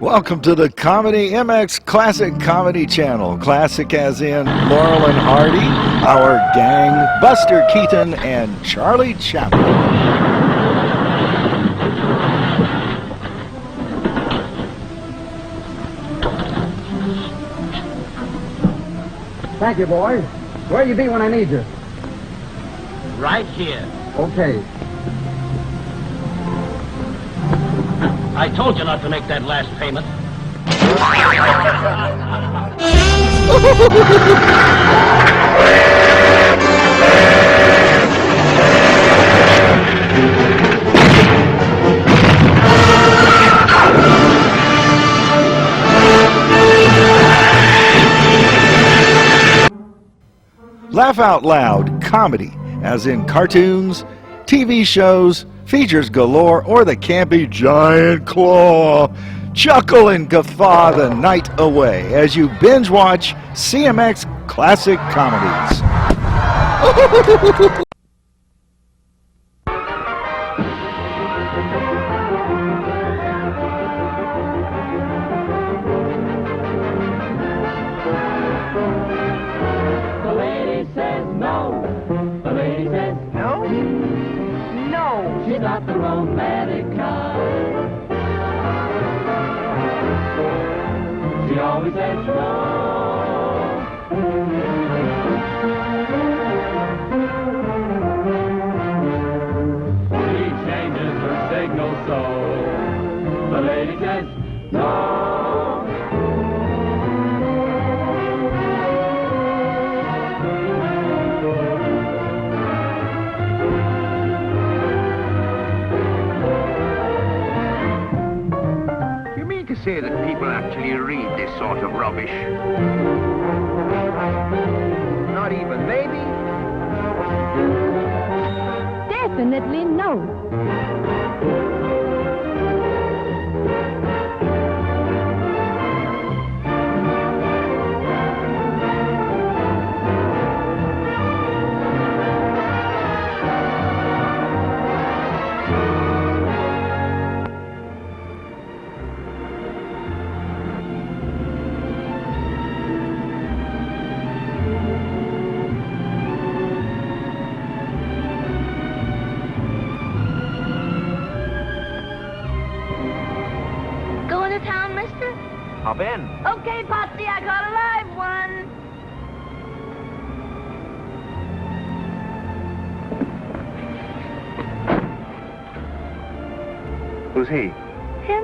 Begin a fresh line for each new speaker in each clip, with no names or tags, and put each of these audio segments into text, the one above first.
Welcome to the Comedy MX Classic Comedy Channel. Classic as in Laurel and Hardy, Our Gang, Buster Keaton, and Charlie Chaplin.
Thank you, boys. Where'll you be when I need you?
Right here.
Okay.
I told you not to make that last payment.
Laugh Out Loud comedy, as in cartoons, TV shows, features galore, or the campy giant claw. Chuckle and guffaw the night away as you binge watch CMX Classic Comedies.
The lady says no. The lady says no. No. She's not the romantic kind. She always says no. She changes her signal so the lady says no.
You mean to say that people actually read this sort of rubbish? Not even maybe?
Definitely no.
Going to town, mister?
Hop in.
Okay, Potsy, I got a live one.
Who's he?
Him?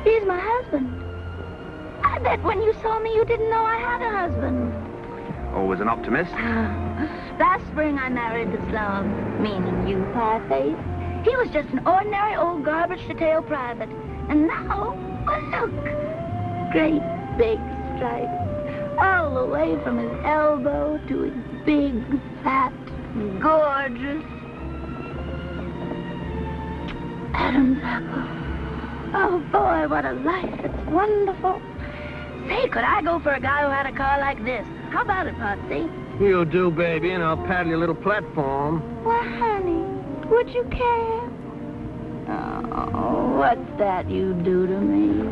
He's my husband. I bet when you saw me, you didn't know I had a husband.
Always an optimist.
Last spring, I married the slum, meaning you, Pie-Face. He was just an ordinary old garbage-to-tail private. And now, well, look. Great big stripes. All the way from his elbow to his big, fat, gorgeous Adam's apple. Oh, boy, what a life. It's wonderful. Say, could I go for a guy who had a car like this? How about it, Potsy?
You do, baby, and I'll paddle your little platform.
Why, honey, would you care? Oh, what's that you do to me?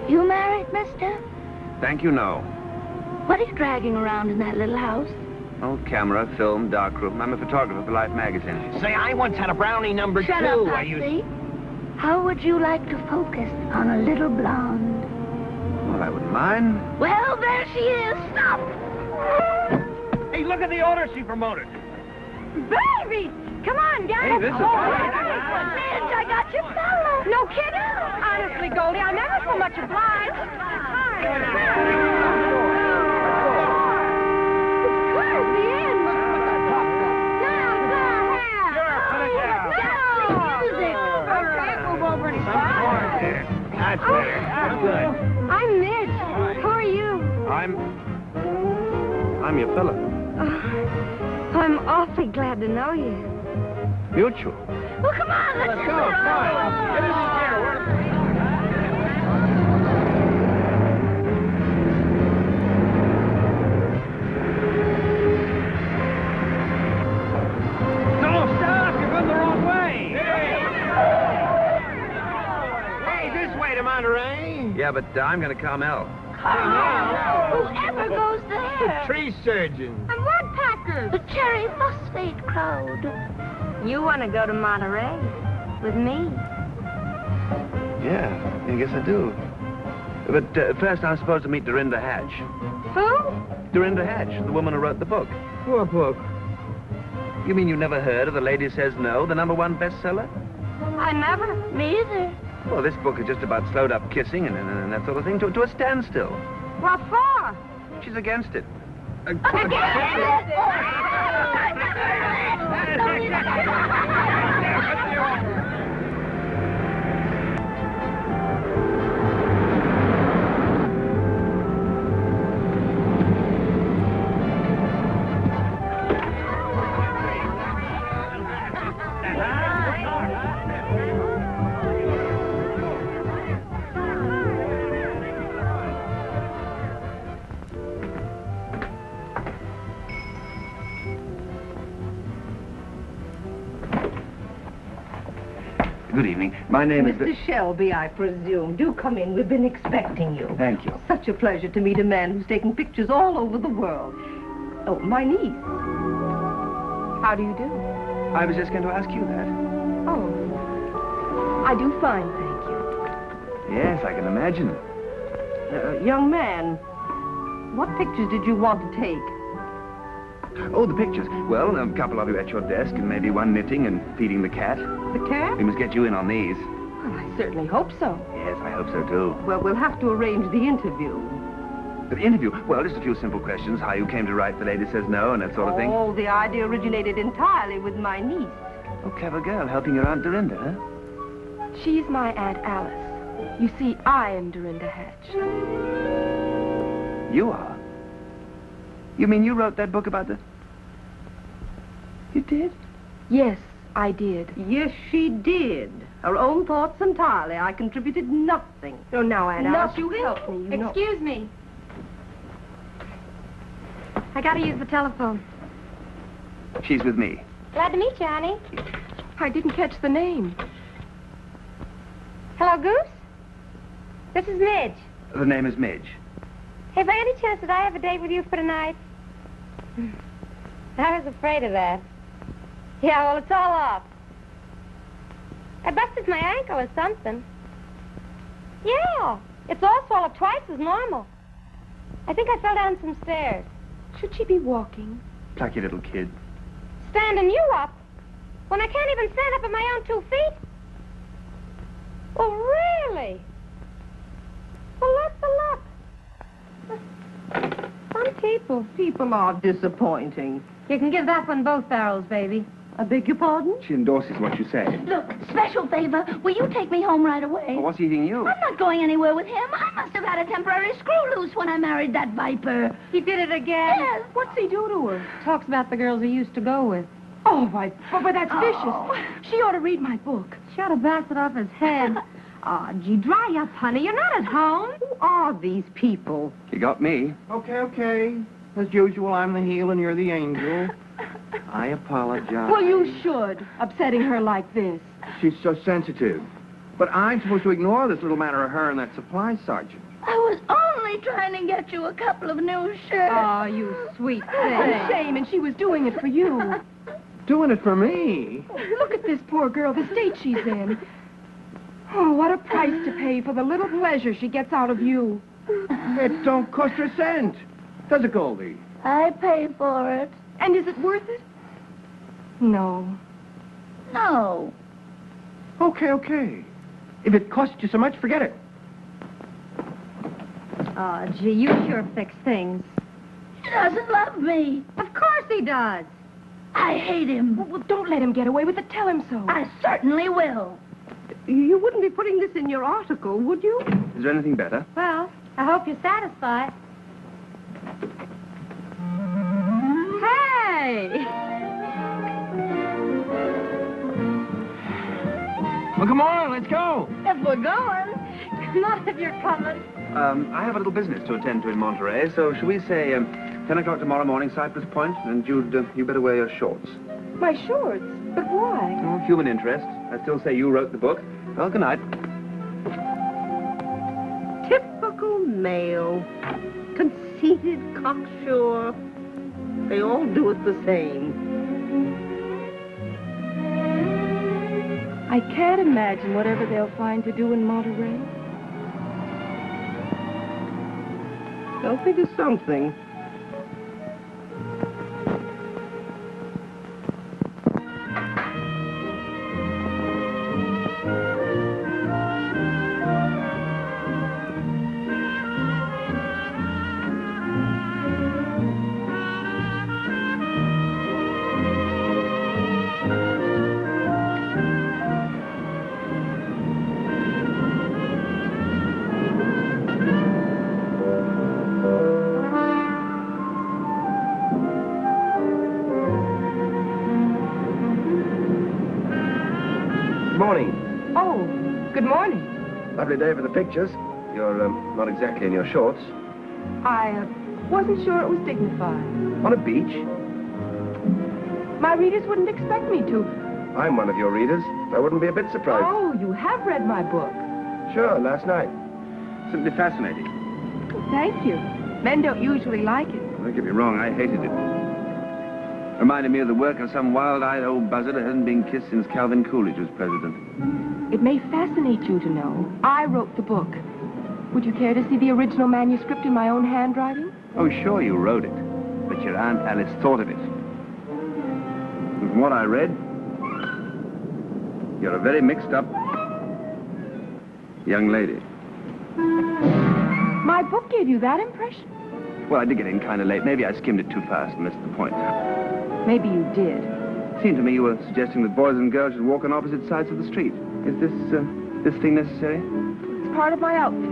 You married, mister?
Thank you, no.
What are you dragging around in that little house?
Old camera, film, darkroom. I'm a photographer for Life magazine.
Say, I once had a brownie number
Shut
two.
up, Patsy. How would you like to focus on a little blonde?
Well, I wouldn't mind.
Well, there she is. Stop!
Hey, look at the order she promoted.
Baby! Come on, guys.
Hey, this is fine.
Midge, I got your fella.
No kidding? Honestly, Goldie, I'm ever so much obliged.
That's better. That's good.
I'm Midge. Who are you?
I'm your fella.
Oh, I'm awfully glad to know you.
Mutual.
Well, come on, let's
Go. Come on. Get in the chair. Yeah, but I'm going to Carmel.
Whoever goes there?
Tree surgeon.
And what packers?
The cherry phosphate crowd.
You want to go to Monterey with me?
Yeah, I guess I do. But first I'm supposed to meet Dorinda Hatch.
Who?
Dorinda Hatch, the woman who wrote the book.
What book?
You mean you never heard of The Lady Says No, the #1 bestseller?
I never.
Me either.
Well, this book is just about slowed up kissing and that sort of thing to a standstill.
What for?
She's against it. Good evening. My name is...
Mr. Shelby, I presume. Do come in. We've been expecting you.
Thank you.
Such a pleasure to meet a man who's taken pictures all over the world. Oh, my niece.
How do you do?
I was just going to ask you that.
Oh, I do fine, thank you.
Yes, I can imagine.
Young man, what pictures did you want to take?
Oh, the pictures. Well, a couple of you at your desk, and maybe one knitting and feeding the cat.
The cat?
We must get you in on these.
Well, I certainly hope so.
Yes, I hope so, too.
Well, we'll have to arrange the interview.
The interview? Well, just a few simple questions. How you came to write The Lady Says No and that sort of thing.
Oh, the idea originated entirely with my niece.
Oh, clever girl, helping your Aunt Dorinda, huh?
She's my Aunt Alice. You see, I am Dorinda Hatch.
You are? You mean you wrote that book about the... You did?
Yes, I did.
Yes, she did. Her own thoughts entirely. I contributed nothing.
Oh, now, Aunt Alice, you
Nothing.
help me, you know.
Excuse me. I gotta use the telephone.
She's with me.
Glad to meet you, honey.
I didn't catch the name.
Hello, Goose? This is Midge.
The name is Midge.
Hey, by any chance, did I have a date with you for tonight? I was afraid of that. Yeah, well, it's all off. I busted my ankle or something. Yeah, it's all swelled up twice as normal. I think I fell down some stairs.
Should she be walking?
Plucky little kid.
Standing you up? When I can't even stand up on my own 2 feet? Oh, really? Well, that's the luck. Some people.
People are disappointing.
You can give that one both barrels, baby.
I beg your pardon?
She endorses what you say.
Look, special favor. Will you take me home right away?
Well, what's eating you?
I'm not going anywhere with him. I must have had a temporary screw loose when I married that viper.
He did it again.
Yes.
What's he do to her?
Talks about the girls he used to go with.
Oh, why, but that's
Oh.
vicious. She ought to read my book.
She ought to bounce it off his head. Oh, gee, dry up, honey. You're not at home.
Who are these people?
You got me.
Okay. As usual, I'm the heel and you're the angel. I apologize.
Well, you should, upsetting her like this.
She's so sensitive. But I'm supposed to ignore this little matter of her and that supply sergeant.
I was only trying to get you a couple of new shirts.
Oh, you sweet
Oh,
thing.
shame, and she was doing it for you.
Doing it for me.
Look at this poor girl, the state she's in. Oh, what a price to pay for the little pleasure she gets out of you.
It don't cost her a cent. Does it, Goldie?
I pay for it.
And is it worth it? No.
No.
Okay. If it costs you so much, forget it.
Oh, gee, you sure fix things.
He doesn't love me.
Of course he does.
I hate him.
Well, don't let him get away with it. Tell him so.
I certainly will.
You wouldn't be putting this in your article, would you?
Is there anything better?
Well, I hope you're satisfied. Hey!
Well, come on, let's go.
If we're going.
Come on if you're coming.
I have a little business to attend to in Monterey, so shall we say 10 o'clock tomorrow morning, Cypress Point, and you better wear your shorts.
My shorts? But why?
Oh, human interest. I still say you wrote the book. Well, good night.
male. Conceited, cocksure. They all do it the same.
I can't imagine whatever they'll find to do in Monterey.
They'll think of something.
Morning.
Oh, good morning.
Lovely day for the pictures. You're not exactly in your shorts.
I wasn't sure it was dignified.
On a beach.
My readers wouldn't expect me to.
I'm one of your readers. I wouldn't be a bit surprised.
Oh, you have read my book.
Sure, last night. Simply fascinating.
Thank you. Men don't usually like it.
Don't get me wrong, I hated it. Reminded me of the work of some wild-eyed old buzzard who hadn't been kissed since Calvin Coolidge was president.
It may fascinate you to know I wrote the book. Would you care to see the original manuscript in my own handwriting?
Oh, sure, you wrote it. But your Aunt Alice thought of it. And from what I read, you're a very mixed-up young lady.
My book gave you that impression?
Well, I did get in kind of late. Maybe I skimmed it too fast and missed the point.
Maybe you did.
It seemed to me you were suggesting that boys and girls should walk on opposite sides of the street. Is this thing necessary?
It's part of my outfit.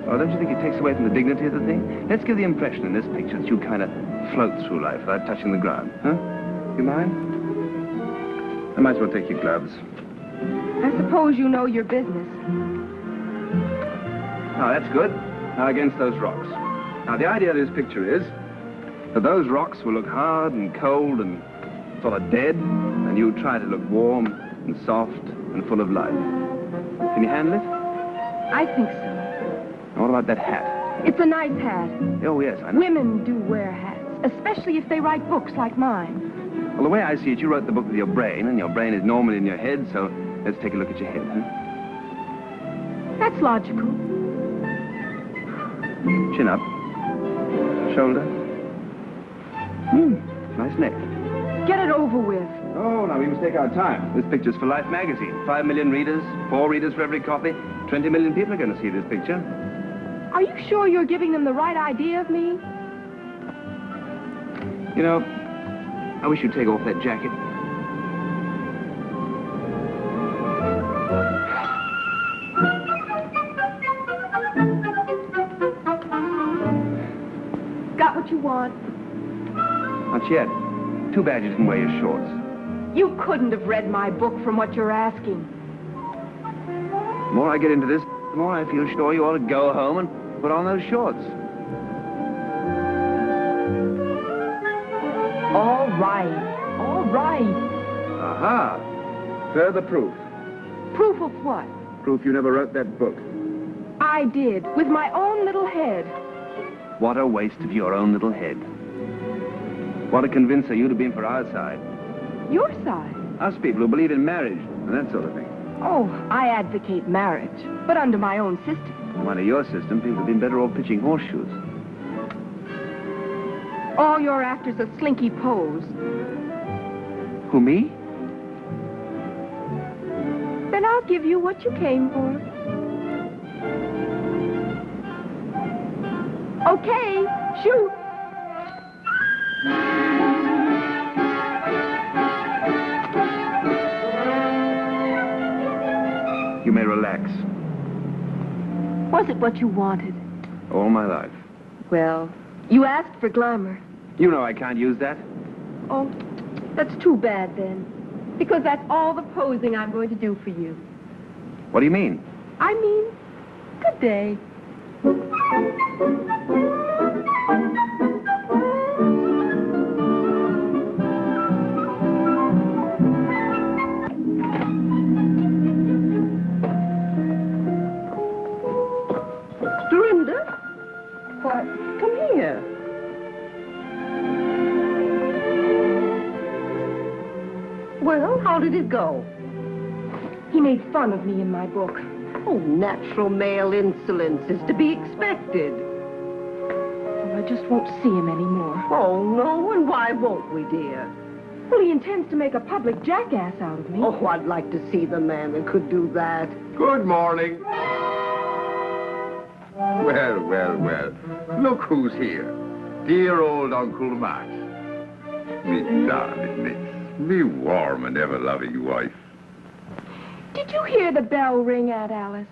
Oh, don't you think it takes away from the dignity of the thing? Let's give the impression in this picture that you kind of float through life without touching the ground, huh? You mind? I might as well take your gloves.
I suppose you know your business.
Oh, that's good. Now, against those rocks. Now, the idea of this picture is that those rocks will look hard and cold and sort of dead, and you try to look warm and soft and full of life. Can you handle it?
I think so.
Now, what about that hat?
It's a nice hat.
Oh, yes, I know.
Women do wear hats, especially if they write books like mine.
Well, the way I see it, you wrote the book with your brain, and your brain is normally in your head, so let's take a look at your head, huh?
That's logical.
Chin up. Shoulder. Nice neck.
Get it over with.
Oh, now we must take our time. This picture's for Life magazine. 5 million readers, 4 readers for every copy. 20 million people are going to see this picture.
Are you sure you're giving them the right idea of me?
You know, I wish you'd take off that jacket.
Got what you want?
Not yet. Too bad you didn't wear your shorts.
You couldn't have read my book from what you're asking.
The more I get into this, the more I feel sure you ought to go home and put on those shorts.
All right. All right.
Aha! Further proof.
Proof of what?
Proof you never wrote that book.
I did, with my own little head.
What a waste of your own little head. What a convincer you'd have been for our side.
Your side?
Us people who believe in marriage and that sort of thing.
Oh, I advocate marriage, but under my own system.
Under your system, people have been better off pitching horseshoes.
All your actors are slinky pose.
Who, me?
Then I'll give you what you came for. Okay, shoot.
You may relax.
Was it what you wanted?
All my life.
Well, you asked for glamour.
You know I can't use that.
Oh, that's too bad then. Because that's all the posing I'm going to do for you.
What do you mean?
I mean, good day.
Dorinda, Well, how did it go?
He made fun of me in my book.
Oh, natural male insolence is to be expected.
Well, I just won't see him anymore.
Oh, no, and why won't we, dear?
Well, he intends to make a public jackass out of me.
Oh, I'd like to see the man that could do that.
Good morning. Well, well, well. Look who's here. Dear old Uncle Matt. Me darling miss. Me warm and ever-loving wife.
Did you hear the bell ring, Aunt Alice?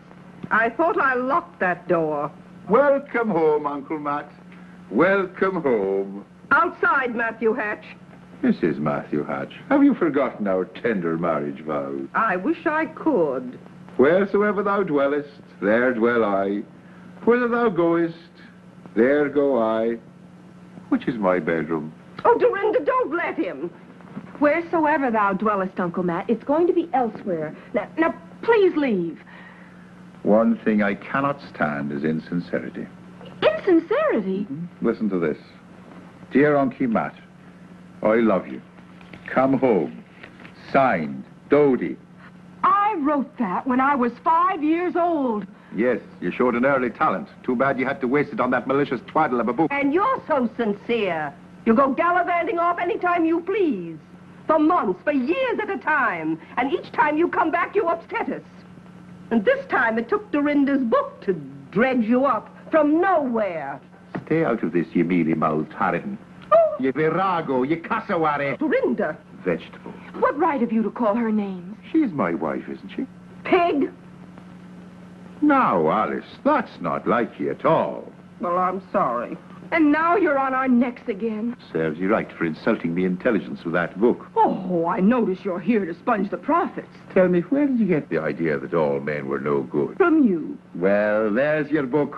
I thought I locked that door.
Welcome home, Uncle Matt. Welcome home.
Outside, Matthew Hatch.
Mrs. Matthew Hatch, have you forgotten our tender marriage vows?
I wish I could.
Wheresoever thou dwellest, there dwell I. Whither thou goest, there go I. Which is my bedroom?
Oh, Dorinda, don't let him.
Wheresoever thou dwellest, Uncle Matt, it's going to be elsewhere. Now, please leave.
One thing I cannot stand is insincerity.
Insincerity?
Listen to this. Dear Uncle Matt, I love you. Come home. Signed, Dodie.
I wrote that when I was 5 years old.
Yes, you showed an early talent. Too bad you had to waste it on that malicious twaddle of a book.
And you're so sincere. You go gallivanting off any time you please. For months, for years at a time. And each time you come back, you upset us. And this time it took Dorinda's book to dredge you up from nowhere.
Stay out of this, you mealy-mouthed harridan.
Oh.
You virago, you cassowary.
Dorinda.
Vegetable.
What right have you to call her names?
She's my wife, isn't she?
Pig.
Now, Alice, that's not like you at all.
Well, I'm sorry.
And now you're on our necks again.
Serves you right for insulting me intelligence with that book.
Oh, I notice you're here to sponge the profits.
Tell me, where did you get the idea that all men were no good?
From you.
Well, there's your book.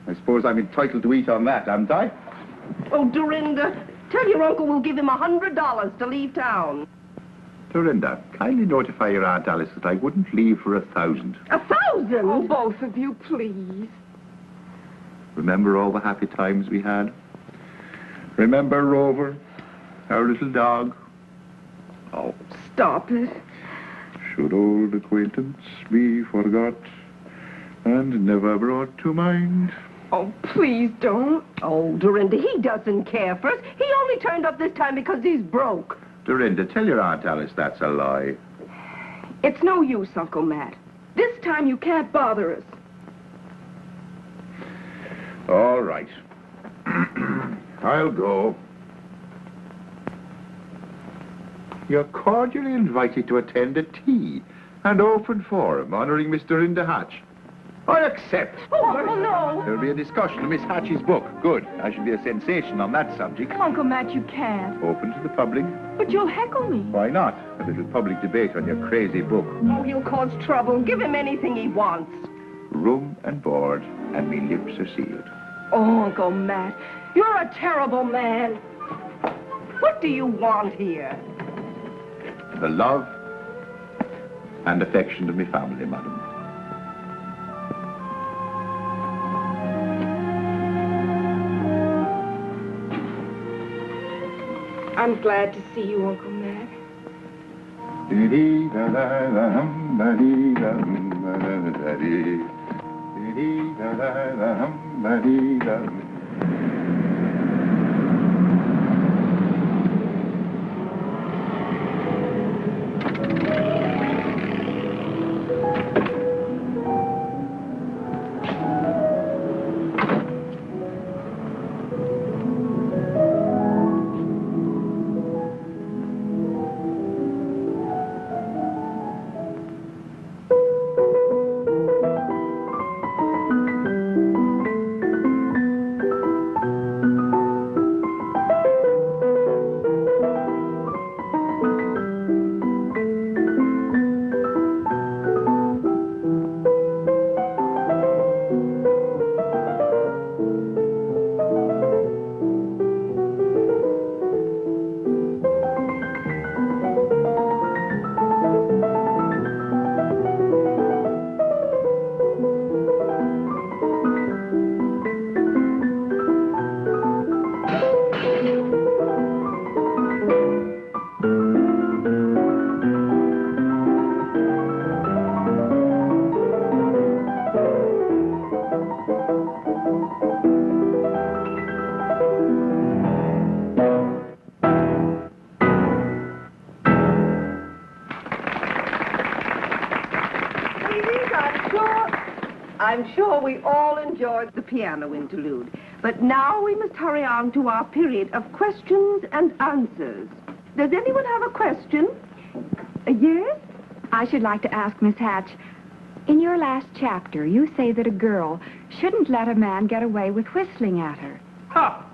I suppose I'm entitled to eat on that, aren't I?
Oh, Dorinda, tell your uncle we'll give him $100 to leave town.
Dorinda, kindly notify your Aunt Alice that I wouldn't leave for 1,000.
1,000?
Oh, both of you, please.
Remember all the happy times we had? Remember Rover, our little dog?
Oh, stop it.
Should old acquaintance be forgot and never brought to mind?
Oh, please don't.
Oh, Dorinda, he doesn't care for us. He only turned up this time because he's broke.
Dorinda, tell your Aunt Alice that's a lie.
It's no use, Uncle Matt. This time you can't bother us.
All right. I'll go. You're cordially invited to attend a tea and open forum honoring Miss Dorinda Hatch. I accept.
Oh, no.
There'll be a discussion of Miss Hatch's book. Good. I shall be a sensation on that subject.
Uncle Matt, you can't.
Open to the public.
But you'll heckle me.
Why not? A little public debate on your crazy book.
Oh, he'll cause trouble. Give him anything he wants.
Room and board, and me lips are sealed.
Oh, Uncle Matt, you're a terrible man.
What do you want here?
The love and affection of me family, madam.
I'm glad to see you, Uncle Matt.
I'm sure we all enjoyed the piano interlude. But now we must hurry on to our period of questions and answers. Does anyone have a question? Yes?
I should like to ask Miss Hatch, in your last chapter, you say that a girl shouldn't let a man get away with whistling at her.
Ha!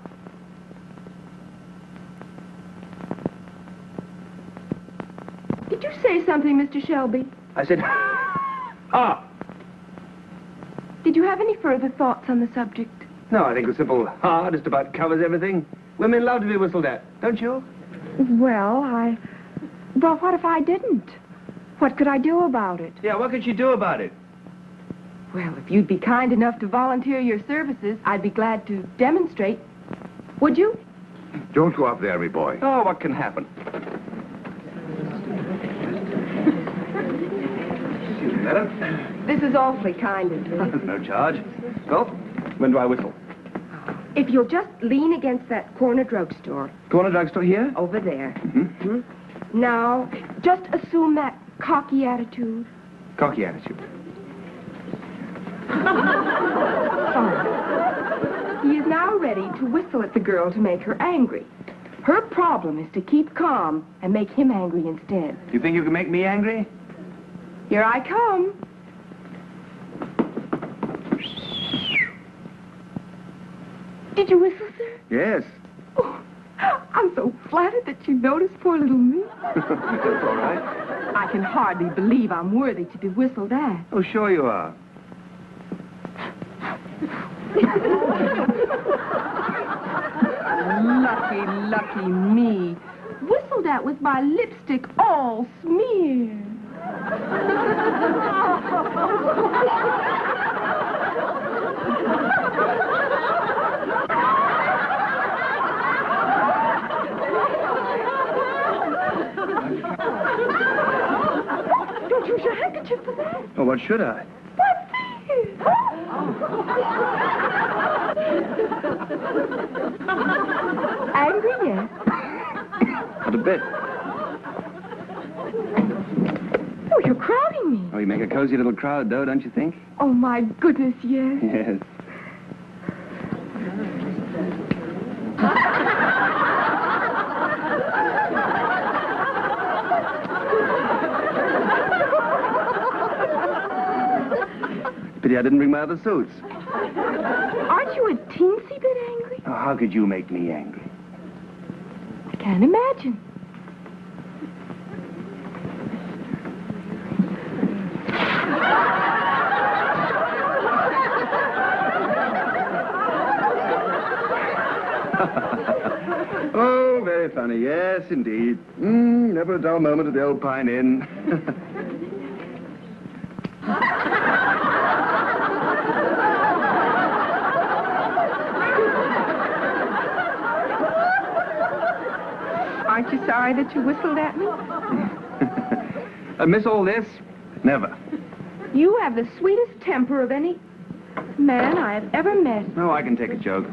Did you say something, Mr. Shelby?
I said, ha!
Did you have any further thoughts on the subject?
No, I think a simple ha just about covers everything. Women love to be whistled at, don't you?
Well, Well, what if I didn't? What could I do about it?
Yeah, what could you do about it?
Well, if you'd be kind enough to volunteer your services, I'd be glad to demonstrate. Would you?
Don't go up there, me boy.
Oh, what can happen? Excuse me, madam.
This is awfully kind of you.
No charge. Well, when do I whistle?
If you'll just lean against that corner drugstore.
Corner drugstore here?
Over there.
Mm-hmm.
Now, just assume that cocky attitude.
Cocky attitude.
Fine. He is now ready to whistle at the girl to make her angry. Her problem is to keep calm and make him angry instead.
You think you can make me angry?
Here I come. Did you whistle, sir?
Yes.
Oh, I'm so flattered that you noticed poor little me.
That's all right.
I can hardly believe I'm worthy to be whistled at.
Oh, sure you are.
Lucky me. Whistled at with my lipstick all smeared. Don't use your handkerchief for that.
Oh, what should I?
What's this? Angry yet?
Not a bit.
Oh, you're crowding me.
Oh, you make a cozy little crowd, though, don't you think?
Oh, my goodness, yes.
Yes. Pity I didn't bring my other suits.
Aren't you a teensy bit angry?
Oh, how could you make me angry?
I can't imagine.
Oh, very funny. Yes, indeed. Never a dull moment at the old Pine Inn.
Aren't you sorry that you whistled at me?
I miss all this? Never.
You have the sweetest temper of any man I have ever met.
No, I can take a joke.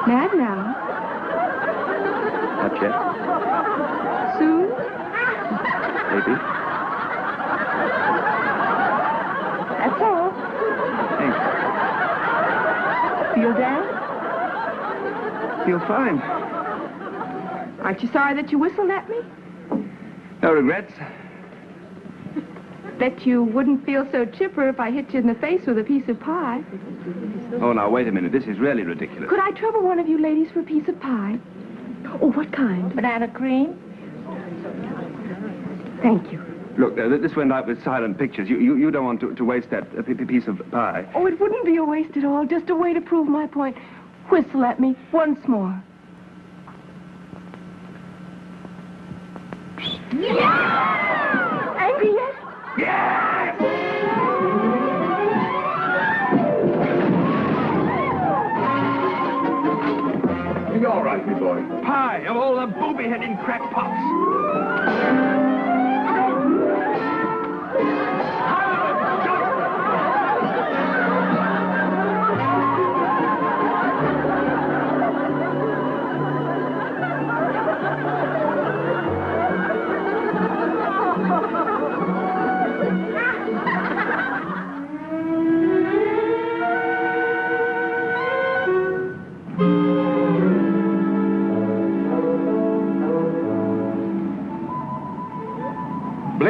Mad now?
Not yet.
Soon?
Maybe.
That's all.
Thanks.
Feel down?
Feel fine.
Aren't you sorry that you whistled at me?
No regrets.
Bet you wouldn't feel so chipper if I hit you in the face with a piece of pie.
Oh, now, wait a minute. This is really ridiculous.
Could I trouble one of you ladies for a piece of pie? Oh, what kind?
Banana cream?
Thank you.
Look, this went out with silent pictures. You don't want to waste that piece of pie.
Oh, it wouldn't be a waste at all. Just a way to prove my point. Whistle at me once more. Yeah! Angry yet?
Yes!
You're all right, me boy.
Pie of all the booby-headed crackpots.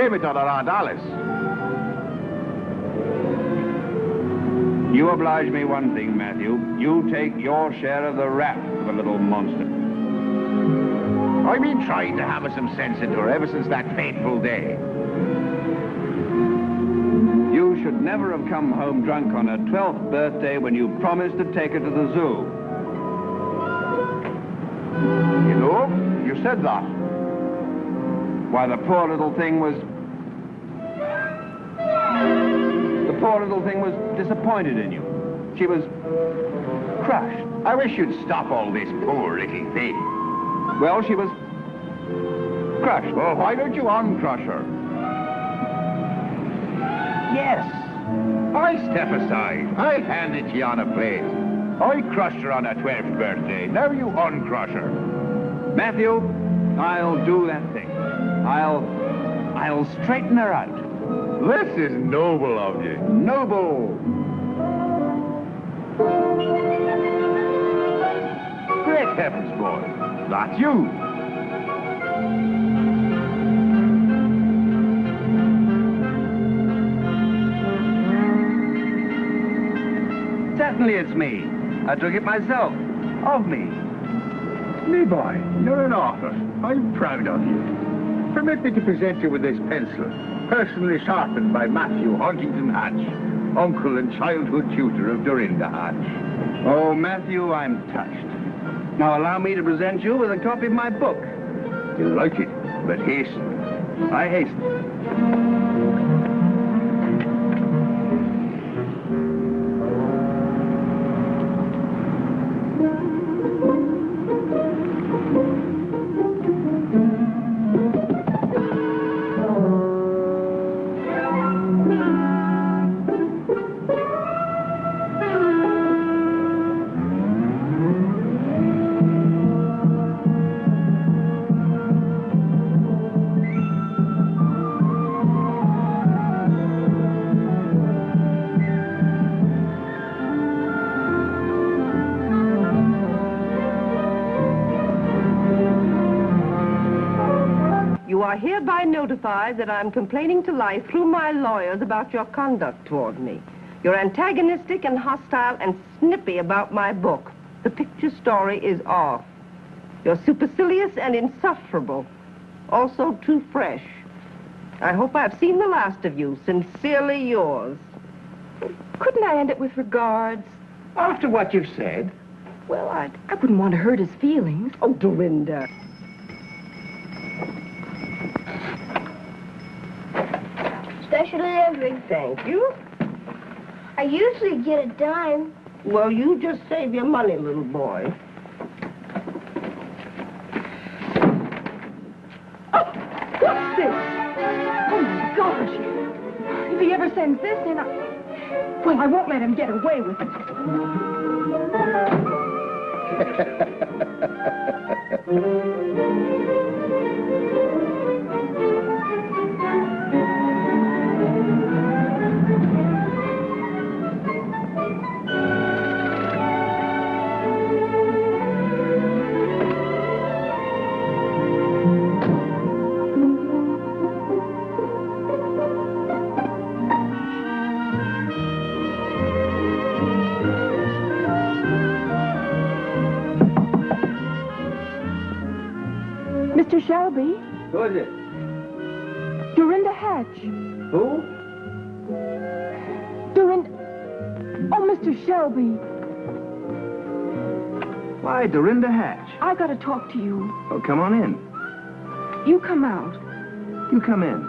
Give it to our Aunt Alice.
You oblige me one thing, Matthew. You take your share of the rap for the little monster.
I've been trying to hammer some sense into her ever since that fateful day.
You should never have come home drunk on her 12th birthday when you promised to take her to the zoo.
You know, you said that.
Why, the poor little thing was disappointed in you. She was crushed.
I wish you'd stop all this poor little thing.
Well, she was crushed.
Well, why don't you uncrush her? Yes. I step aside. I'll hand it to you on a plate. I crushed her on her 12th birthday. Now you uncrush her.
Matthew, I'll do that thing. I'll straighten her out.
This is noble of you.
Noble.
Great heavens, boy. That's you.
Certainly it's me. I took it myself. Of me.
Me boy, you're an author. I'm proud of you. Permit me to present you with this pencil, personally sharpened by Matthew Huntington Hatch, uncle and childhood tutor of Dorinda Hatch.
Oh, Matthew, I'm touched. Now allow me to present you with a copy of my book.
You'll like it, but hasten.
I hasten.
You are hereby notified that I'm complaining to life through my lawyers about your conduct toward me. You're antagonistic and hostile and snippy about my book. The picture story is off. You're supercilious and insufferable. Also too fresh. I hope I've seen the last of you. Sincerely yours.
Couldn't I end it with regards?
After what you've said.
Well, I wouldn't want to hurt his feelings.
Oh, Dorinda.
Special delivery.
Thank you.
I usually get a dime.
Well, you just save your money, little boy. Oh, what's this?
Oh, my gosh. If he ever sends this in, well, I won't let him get away with it. Mr. Shelby?
Who is it?
Dorinda Hatch.
Who?
Dorinda... Oh, Mr. Shelby.
Why, Dorinda Hatch.
I gotta talk to you.
Oh, come on in.
You come out.
You come in.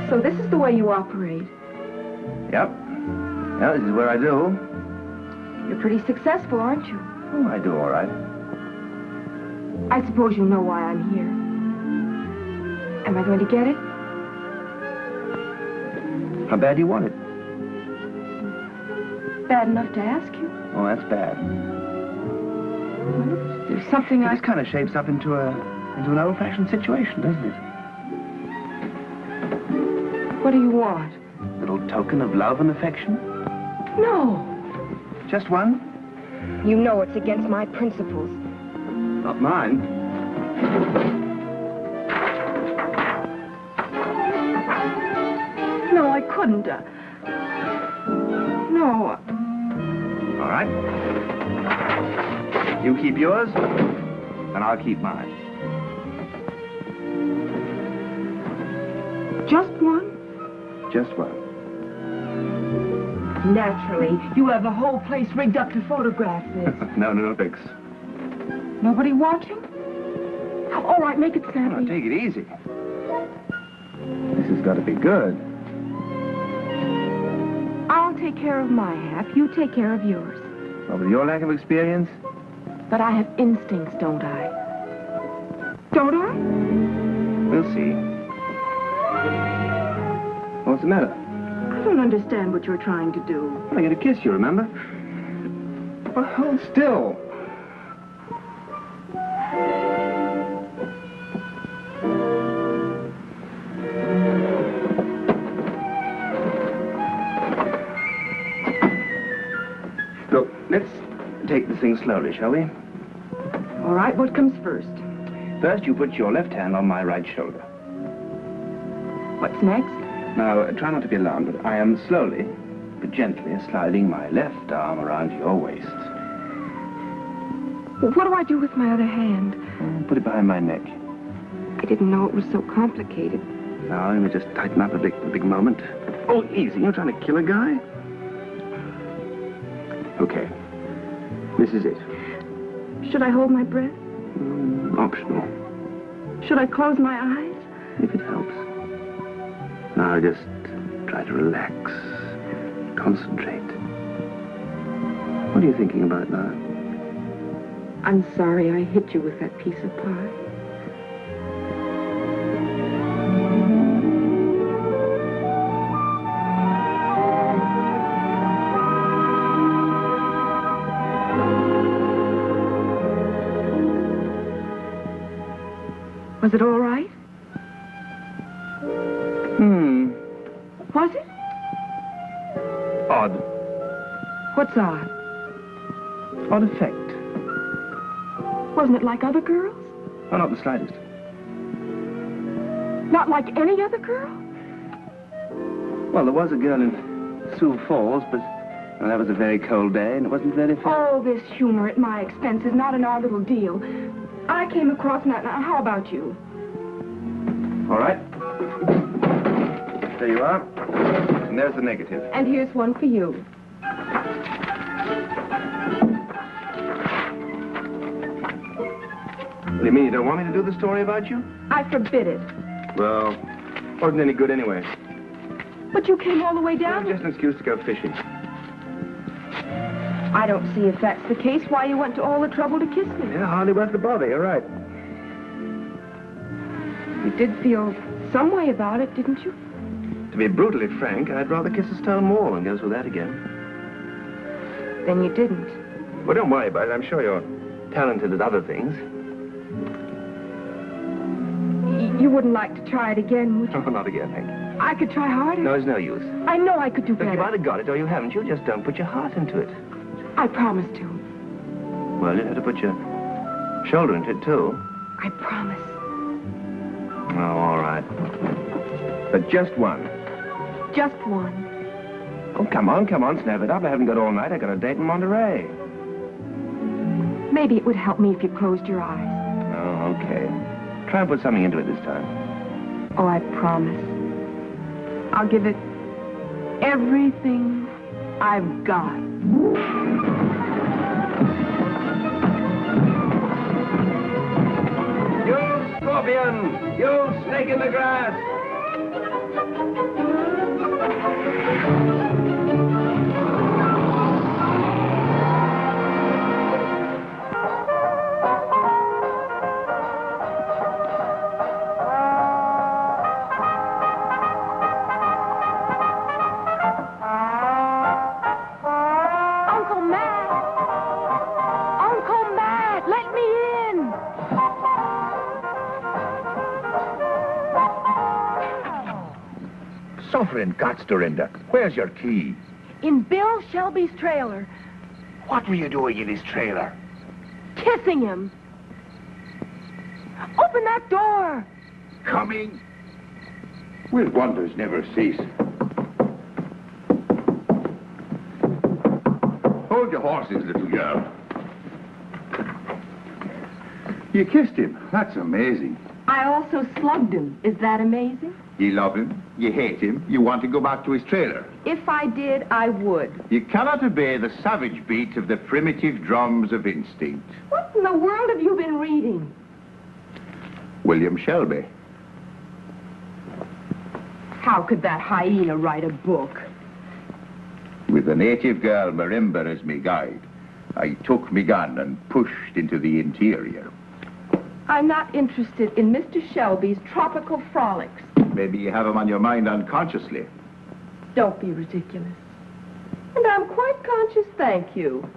So this is the way you operate.
Yep. Yeah, this is where I do.
You're pretty successful, aren't you?
Oh, I do all right.
I suppose you know why I'm here. Am I going to get it?
How bad do you want it?
Bad enough to ask you.
Oh, that's bad.
There's something
This kind of shapes up into an old-fashioned situation, doesn't it?
What do you want?
Little token of love and affection?
No.
Just one?
You know it's against my principles.
Not mine.
No, I couldn't. No.
All right. You keep yours, and I'll keep mine.
Just one?
Just one.
Naturally. You have the whole place rigged up to photograph this.
No pics.
Nobody watching? All right, make it snappy.
Take it easy. This has got to be good.
I'll take care of my half. You take care of yours.
Well, with your lack of experience?
But I have instincts, don't I? Don't I?
We'll see. What's the matter?
I don't understand what you're trying to do.
I get a kiss, you remember? Well, hold still. Look, let's take this thing slowly, shall we?
All right, what comes first?
First, you put your left hand on my right shoulder.
What's next?
Now, try not to be alarmed, but I am slowly, but gently sliding my left arm around your waist.
Well, what do I do with my other hand?
Put it behind my neck.
I didn't know it was so complicated.
Now, let me just tighten up a big moment. Oh, easy. You're trying to kill a guy? Okay. This is it.
Should I hold my breath?
Optional.
Should I close my eyes?
If it helps. Now, just try to relax. Concentrate. What are you thinking about now?
I'm sorry I hit you with that piece of pie. Was it all right? Was it?
Odd.
What's odd?
Odd effect.
Wasn't it like other girls?
Oh, not the slightest.
Not like any other girl?
Well, there was a girl in Sioux Falls, but well, that was a very cold day, and it wasn't very fair.
Oh, this humor at my expense is not in our little deal. I came across that. Now, how about you?
All right. There you are. And there's the negative.
And here's one for you.
What do you mean, you don't want me to do the story about you?
I forbid it.
Well, wasn't any good anyway.
But you came all the way down?
Just an excuse to go fishing.
I don't see if that's the case, why you went to all the trouble to kiss me.
Yeah, hardly worth the bother, you're right.
You did feel some way about it, didn't you?
To be brutally frank, I'd rather kiss a stone wall than go through that again.
Then you didn't.
Well, don't worry about it. I'm sure you're talented at other things.
You wouldn't like to try it again, would you?
Oh, not again, Hank.
I could try harder.
No, it's no use.
I know I could do
Look,
better.
you've either got it or you haven't. You just don't put your heart into it.
I promise to.
Well, you have to put your shoulder into it, too.
I promise.
Oh, all right. But just one.
Just one.
Oh, come on, snap it up. I haven't got all night. I got a date in Monterey.
Maybe it would help me if you closed your eyes.
Oh, okay. Try and put something into it this time.
Oh, I promise. I'll give it everything I've got.
You scorpion! You snake in the grass!
Sovereign Gods, Dorinda, where's your key?
In Bill Shelby's trailer.
What were you doing in his trailer?
Kissing him. Open that door.
Coming. Will wonders never cease? Hold your horses, little girl. You kissed him. That's amazing.
I also slugged him. Is that amazing?
You love him, you hate him, you want to go back to his trailer.
If I did, I would.
You cannot obey the savage beat of the primitive drums of instinct.
What in the world have you been reading?
William Shelby.
How could that hyena write a book?
With a native girl, Marimba, as me guide, I took me gun and pushed into the interior.
I'm not interested in Mr. Shelby's tropical frolics.
Maybe you have him on your mind unconsciously.
Don't be ridiculous. And I'm quite conscious, thank you.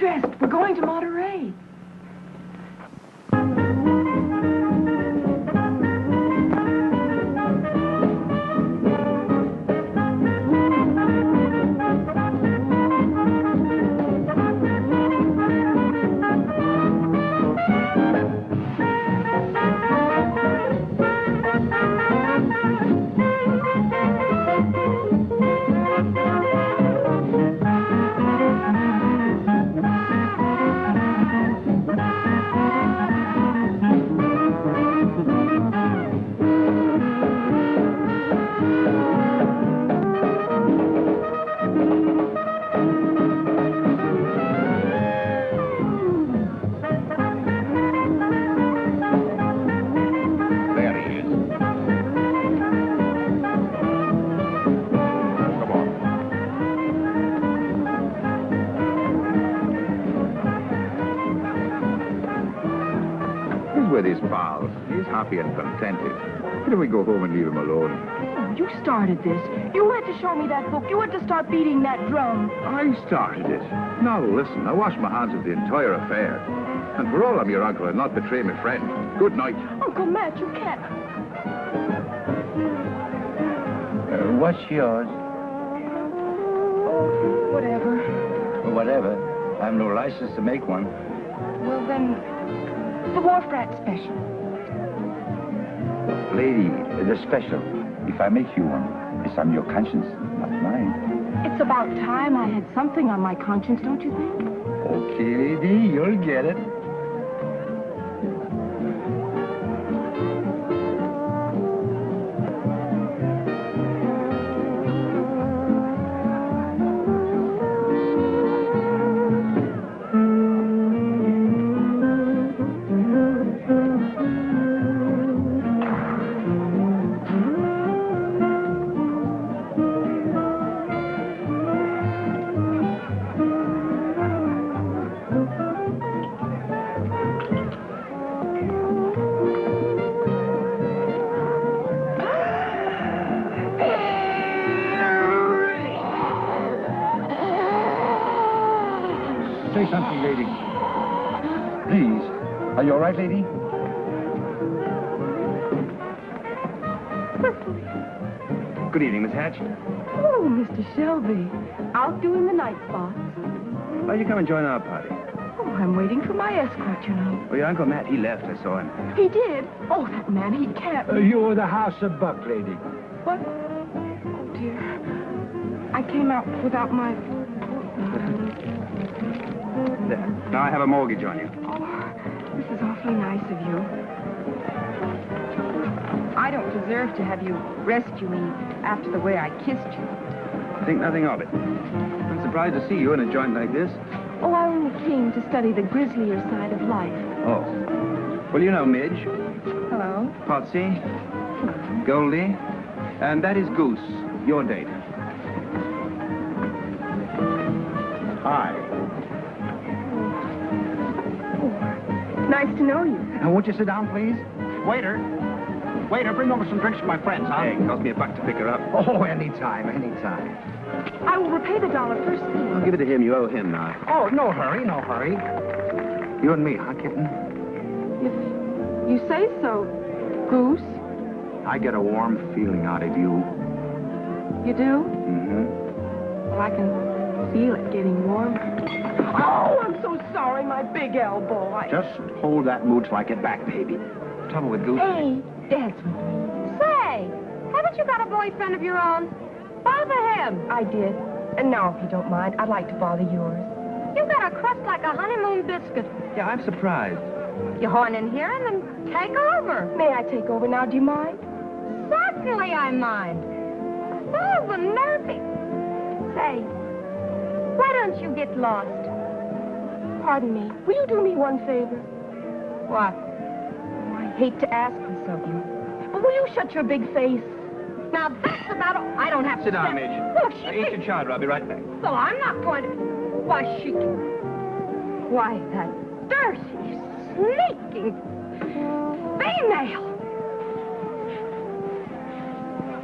dressed. We're going to Monterey.
With his pals. He's happy and contented. Why don't we go home and leave him alone?
Oh, you started this. You had to show me that book. You had to start beating that drum.
I started it. Now, listen, I wash my hands of the entire affair. And for all I'm your uncle, I'll not betray my friend. Good night.
Uncle Matt, you can't.
What's yours?
Whatever.
Whatever. I have no license to make one.
Well, then, the Wharf Rat Special.
Lady, the special. If I make you one, it's on your conscience, not mine.
It's about time I had something on my conscience, don't you think?
Okay, lady, you'll get it. Say something, lady. Please. Are you all right, lady?
Good evening, Miss Hatch.
Oh, Mr. Shelby. Out doing the night spots.
Why don't you come and join our party?
Oh, I'm waiting for my escort, you know.
Well, your Uncle Matt, he left. I saw him.
He did? Oh, that man, he can't.
You're the House of Buck, lady.
What? Oh, dear. I came out without my...
There. Now I have a mortgage on you.
Oh, this is awfully nice of you. I don't deserve to have you rescue me after the way I kissed you.
Think nothing of it. I'm surprised to see you in a joint like this.
Oh, I only came to study the grislier side of life.
Oh. Well, you know Midge,
Hello?
Potsy, Goldie, and that is Goose, your date.
Hi.
Nice to know you.
Now, won't you sit down, please? Waiter. Waiter, bring over some drinks for my friends, huh?
Hey, it cost me $1 to pick her up.
Oh, anytime, anytime.
I will repay the $1 first thing.
I'll give it to him. You owe him now.
Oh, no hurry, no hurry. You and me, huh, kitten?
If you say so, Goose.
I get a warm feeling out of you.
You do?
Mm-hmm.
Well, I can feel it getting warmer. Oh, I'm so sorry, my big elbow.
Just hold that mood till I get back, baby. Trouble with Goose.
Hey, dance with me.
Say, haven't you got a boyfriend of your own? Bother him.
I did. And now, if you don't mind, I'd like to bother yours.
You got a crust like a honeymoon biscuit.
Yeah, I'm surprised.
You horn in here and then take over.
May I take over now? Do you mind?
Certainly I mind. Oh, the nervy. Say, why don't you get lost?
Pardon me. Will you do me one favor?
What?
I hate to ask this of you, but will you shut your big face?
Now, that's about all. I don't have to...
Sit down, Midge.
Look, she...
Eat your chowder. I'll be right back.
Well, I'm not going to... Why, she... Why, that dirty, sneaking female.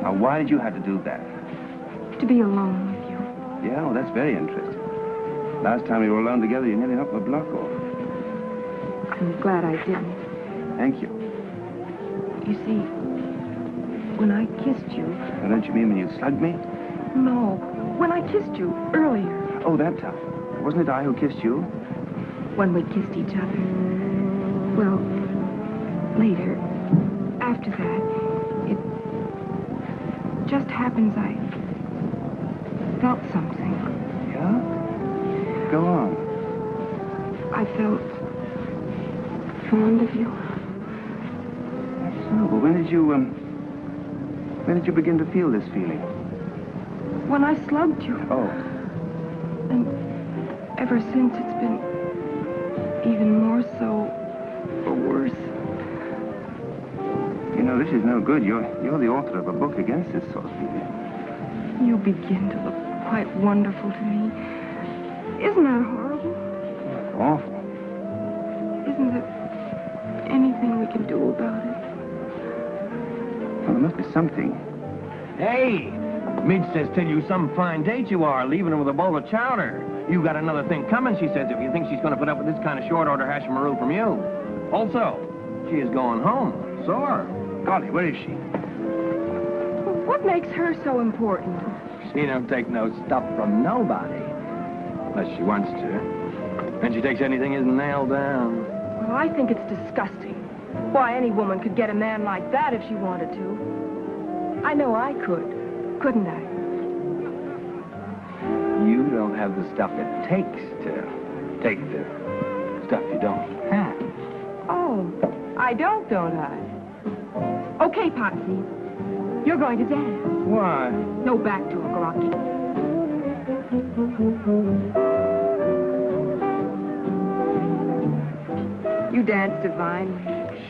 Now, why did you have to do that?
To be alone with you.
Yeah, well, that's very interesting. Last time we were alone together, you nearly knocked my block off.
I'm glad I didn't.
Thank you.
You see, when I kissed you...
Now, don't you mean when you slugged me?
No, when I kissed you earlier.
Oh, that time. Wasn't it I who kissed you?
When we kissed each other. Well, later, after that, it just happens I felt something.
Yeah? Go on.
I felt fond of you.
That's so. Well, when did you begin to feel this feeling?
When I slugged you.
Oh.
And ever since, it's been even more so, or worse.
You know, this is no good. You're the author of a book against this sort of feeling.
You begin to look quite wonderful to me. Isn't that horrible?
That's awful.
Isn't there anything we can do about it?
Well, there must be something.
Hey! Midge says tell you some fine date you are, leaving her with a bowl of chowder. You got another thing coming, she says, if you think she's going to put up with this kind of short-order hash and maroo from you. Also, she is going home. Sore.
Golly, where is she?
What makes her so important?
She don't take no stuff from nobody. Unless she wants to. And she takes anything isn't nailed down.
Well, I think it's disgusting. Why, any woman could get a man like that if she wanted to. I know I could, couldn't I?
You don't have the stuff it takes to take the stuff you don't have.
Oh, I don't I? Okay, Potsy. You're going to dance.
Why?
No backdoor, Garaki. You dance divinely.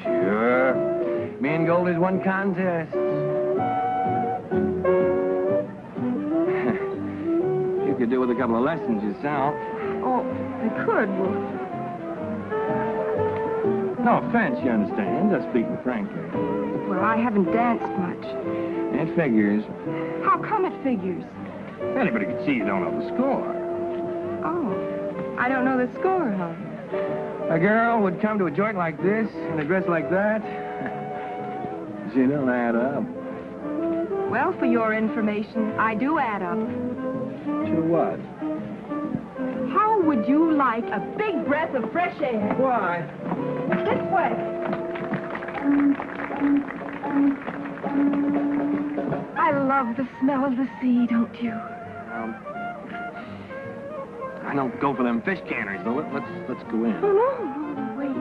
Sure. Me and Goldie's won contests. You could do with a couple of lessons yourself.
Oh, I could. Well,
no offense, you understand. Just speaking frankly.
well, I haven't danced much.
It figures.
How come it figures?
Anybody can see you don't know the score.
Oh, I don't know the score, huh?
A girl would come to a joint like this in a dress like that. She don't add up.
Well, for your information, I do add up.
To what?
How would you like a big breath of fresh air?
Why?
This way. I love the smell of the sea, don't you?
I don't go for them fish canners, though. Let's go in.
Oh, no, wait.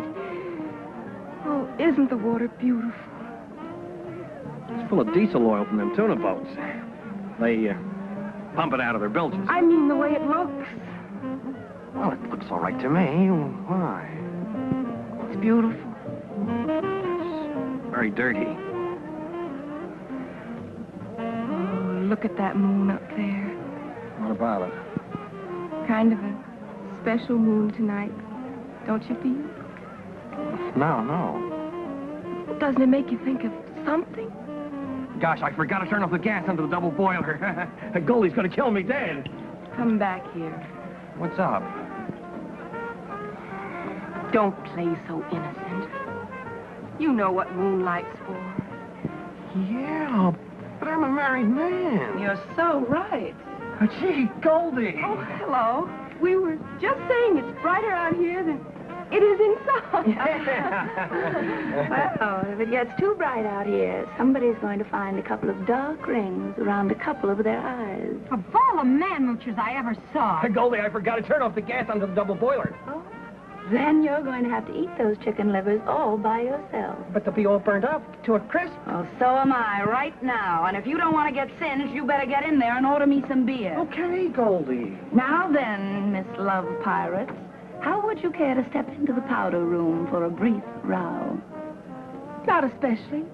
Oh, isn't the water beautiful?
It's full of diesel oil from them tuna boats. They pump it out of their bilges.
I mean the way it looks.
Well, it looks all right to me. Why?
It's beautiful.
It's very dirty.
Oh, look at that moon up there.
What about it?
Kind of a special moon tonight, don't you feel?
No.
Doesn't it make you think of something?
Gosh, I forgot to turn off the gas under the double boiler. Goldie's gonna kill me dead.
Come back here.
What's up?
Don't play so innocent. You know what moonlight's for.
Yeah, but I'm a married man.
You're so right.
Gee, Goldie.
Oh, hello. We were just saying it's brighter out here than it is inside.
Well, if it gets too bright out here, somebody's going to find a couple of dark rings around a couple of their eyes.
Of all the man-moochers I ever saw.
Goldie, I forgot to turn off the gas under the double boiler.
Oh, then you're going to have to eat those chicken livers all by yourself.
But they'll be all burned up to a crisp.
Well, so am I right now. And if you don't want to get singed, you better get in there and order me some beer.
Okay, Goldie.
Now then, Miss Love Pirates, how would you care to step into the powder room for a brief row?
Not especially.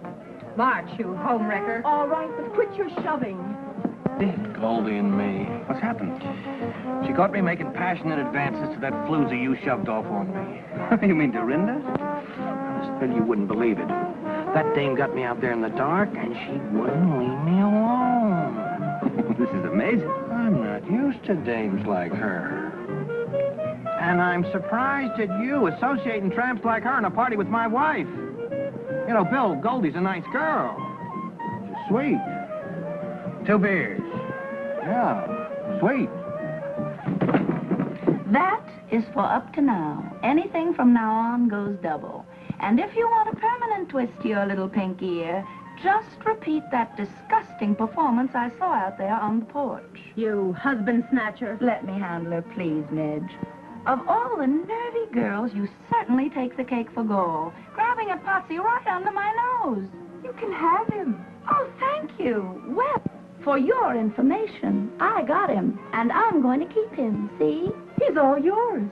March, you homewrecker.
All right, but quit your shoving.
Goldie and me. What's happened? She caught me making passionate advances to that floozy you shoved off on me.
You mean Dorinda?
I said you wouldn't believe it. That dame got me out there in the dark, and she wouldn't leave me alone.
This is amazing.
I'm not used to dames like her. And I'm surprised at you associating tramps like her in a party with my wife. You know, Bill, Goldie's a nice girl. She's sweet. 2 beers. Yeah, sweet.
That is for up to now. Anything from now on goes double. And if you want a permanent twist to your little pink ear, just repeat that disgusting performance I saw out there on the porch.
You husband snatcher.
Let me handle her, please, Midge. Of all the nervy girls, you certainly take the cake for gold, grabbing at Potsy right under my nose.
You can have him.
Oh, thank you. Well, for your information, I got him, and I'm going to keep him, see?
He's all yours.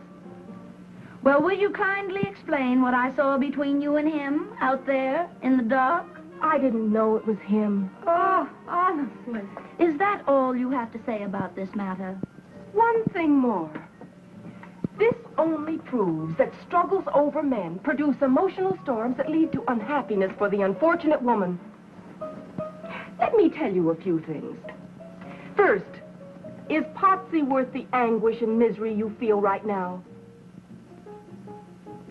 Well, will you kindly explain what I saw between you and him out there in the dark?
I didn't know it was him.
Oh, honestly.
Is that all you have to say about this matter?
One thing more. This only proves that struggles over men produce emotional storms that lead to unhappiness for the unfortunate woman. Let me tell you a few things. First, is Potsy worth the anguish and misery you feel right now?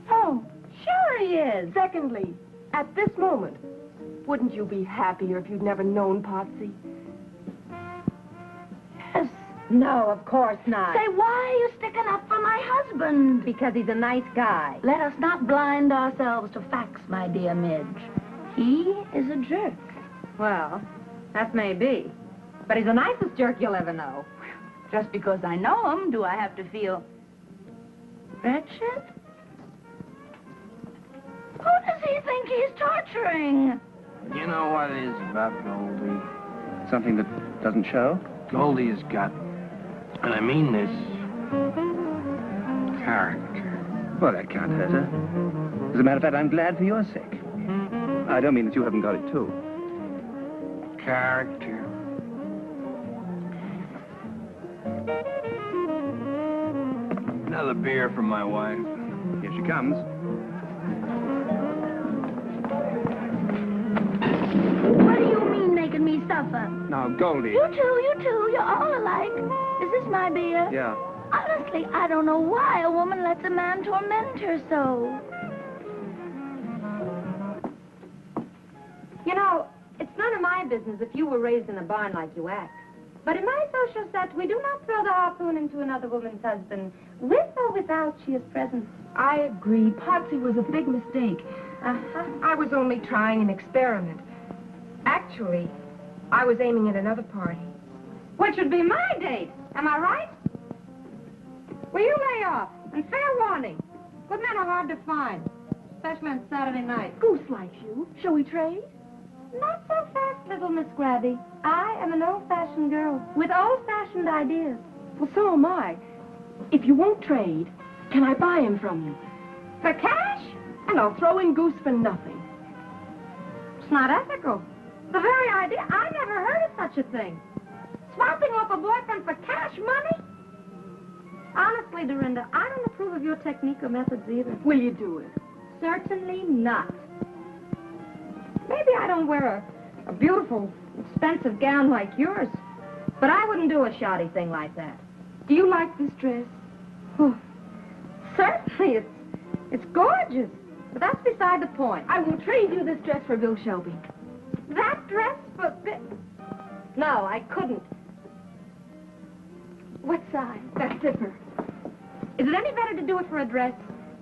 Oh, sure he is.
Secondly, at this moment, wouldn't you be happier if you'd never known Potsy?
Yes.
No, of course not.
Say, why are you sticking up for my husband?
Because he's a nice guy.
Let us not blind ourselves to facts, my dear Midge. He is a jerk.
Well, that may be. But he's the nicest jerk you'll ever know.
Just because I know him, do I have to feel wretched? Who does he think he's torturing?
You know what it is about Goldie? Something that doesn't show? Goldie has got, and I mean this, character.
Well, that can't hurt her. As a matter of fact, I'm glad for your sake. I don't mean that you haven't got it, too.
Character. Another beer from my wife.
Here she comes.
What do you mean making me suffer?
Now, Goldie.
You two, you're all alike. Is this my beer?
Yeah.
Honestly, I don't know why a woman lets a man torment her so.
You know, it's none of my business if you were raised in a barn like you act. But in my social set, we do not throw the harpoon into another woman's husband, with or without she is present.
I agree. Potsy was a big mistake. I was only trying an experiment. Actually, I was aiming at another party.
Which would be my date. Am I right? Well, you lay off. And fair warning. Good men are hard to find. Especially on Saturday night.
Goose likes you. Shall we trade?
Not so fast, little Miss Grabby. I am an old-fashioned girl with old-fashioned ideas.
Well, so am I. If you won't trade, can I buy him from you?
For cash?
And I'll throw in Goose for nothing.
It's not ethical. The very idea, I never heard of such a thing. Swapping off a boyfriend for cash money? Honestly, Dorinda, I don't approve of your technique or methods either.
Will you do it?
Certainly not. Maybe I don't wear a beautiful, expensive gown like yours, but I wouldn't do a shoddy thing like that.
Do you like this dress?
Oh, certainly, it's gorgeous, but that's beside the point.
I will trade you this dress for Bill Shelby.
That dress for No, I couldn't.
What size? That zipper.
Is it any better to do it for a dress?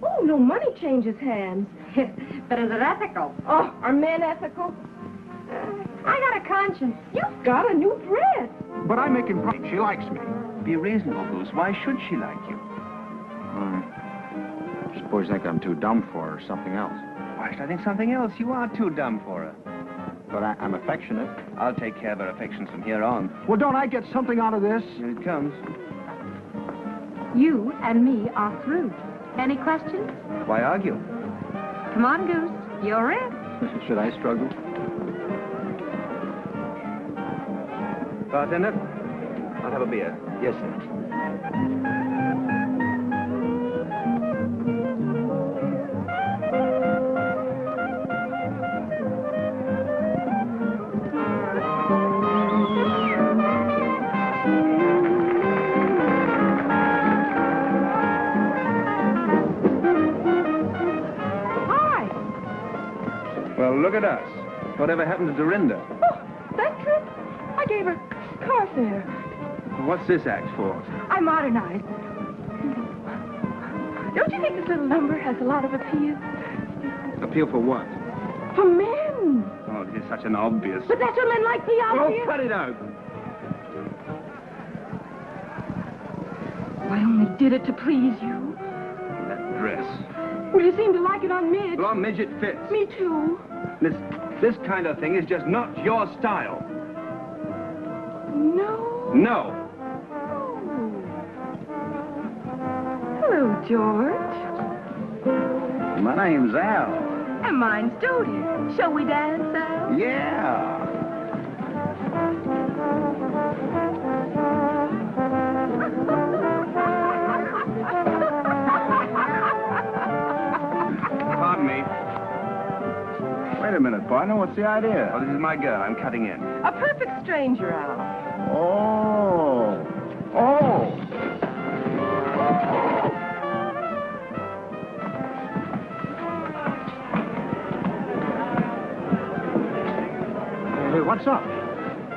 Oh, no money changes hands.
But is it ethical?
Oh, are men ethical?
I got a conscience.
You've got a new dress.
But I'm making progress. She likes me.
Be reasonable, Goose. Why should she like you?
I suppose you think I'm too dumb for her or something else.
Why should I think something else? You are too dumb for her.
But I'm affectionate.
I'll take care of her affections from here on.
Well, don't I get something out of this?
Here it comes.
You and me are through. Any questions?
Why argue?
Come on, Goose. You're in.
Should I struggle?
Bartender, I'll have a beer.
Yes, sir.
Well, look at us. Whatever happened to Dorinda?
Oh, that trip? I gave her car fare.
What's this act for?
I modernized. Don't you think this little number has a lot of appeal?
Appeal for what?
For men.
Oh, you're such an obvious...
But that's what men like me out here.
Oh, cut it out.
I only did it to please you.
That dress.
Well, you seem to like it on Midge.
Well, on Midge, it fits.
Me too.
This kind of thing is just not your style.
No.
No.
Hello, George.
My name's Al.
And mine's Dodie. Shall we dance, Al?
Yeah.
Pardon me.
Wait a minute, partner. What's the idea?
Oh, this is my girl. I'm cutting in.
A perfect stranger, Al.
Oh. Oh. Hey, what's up?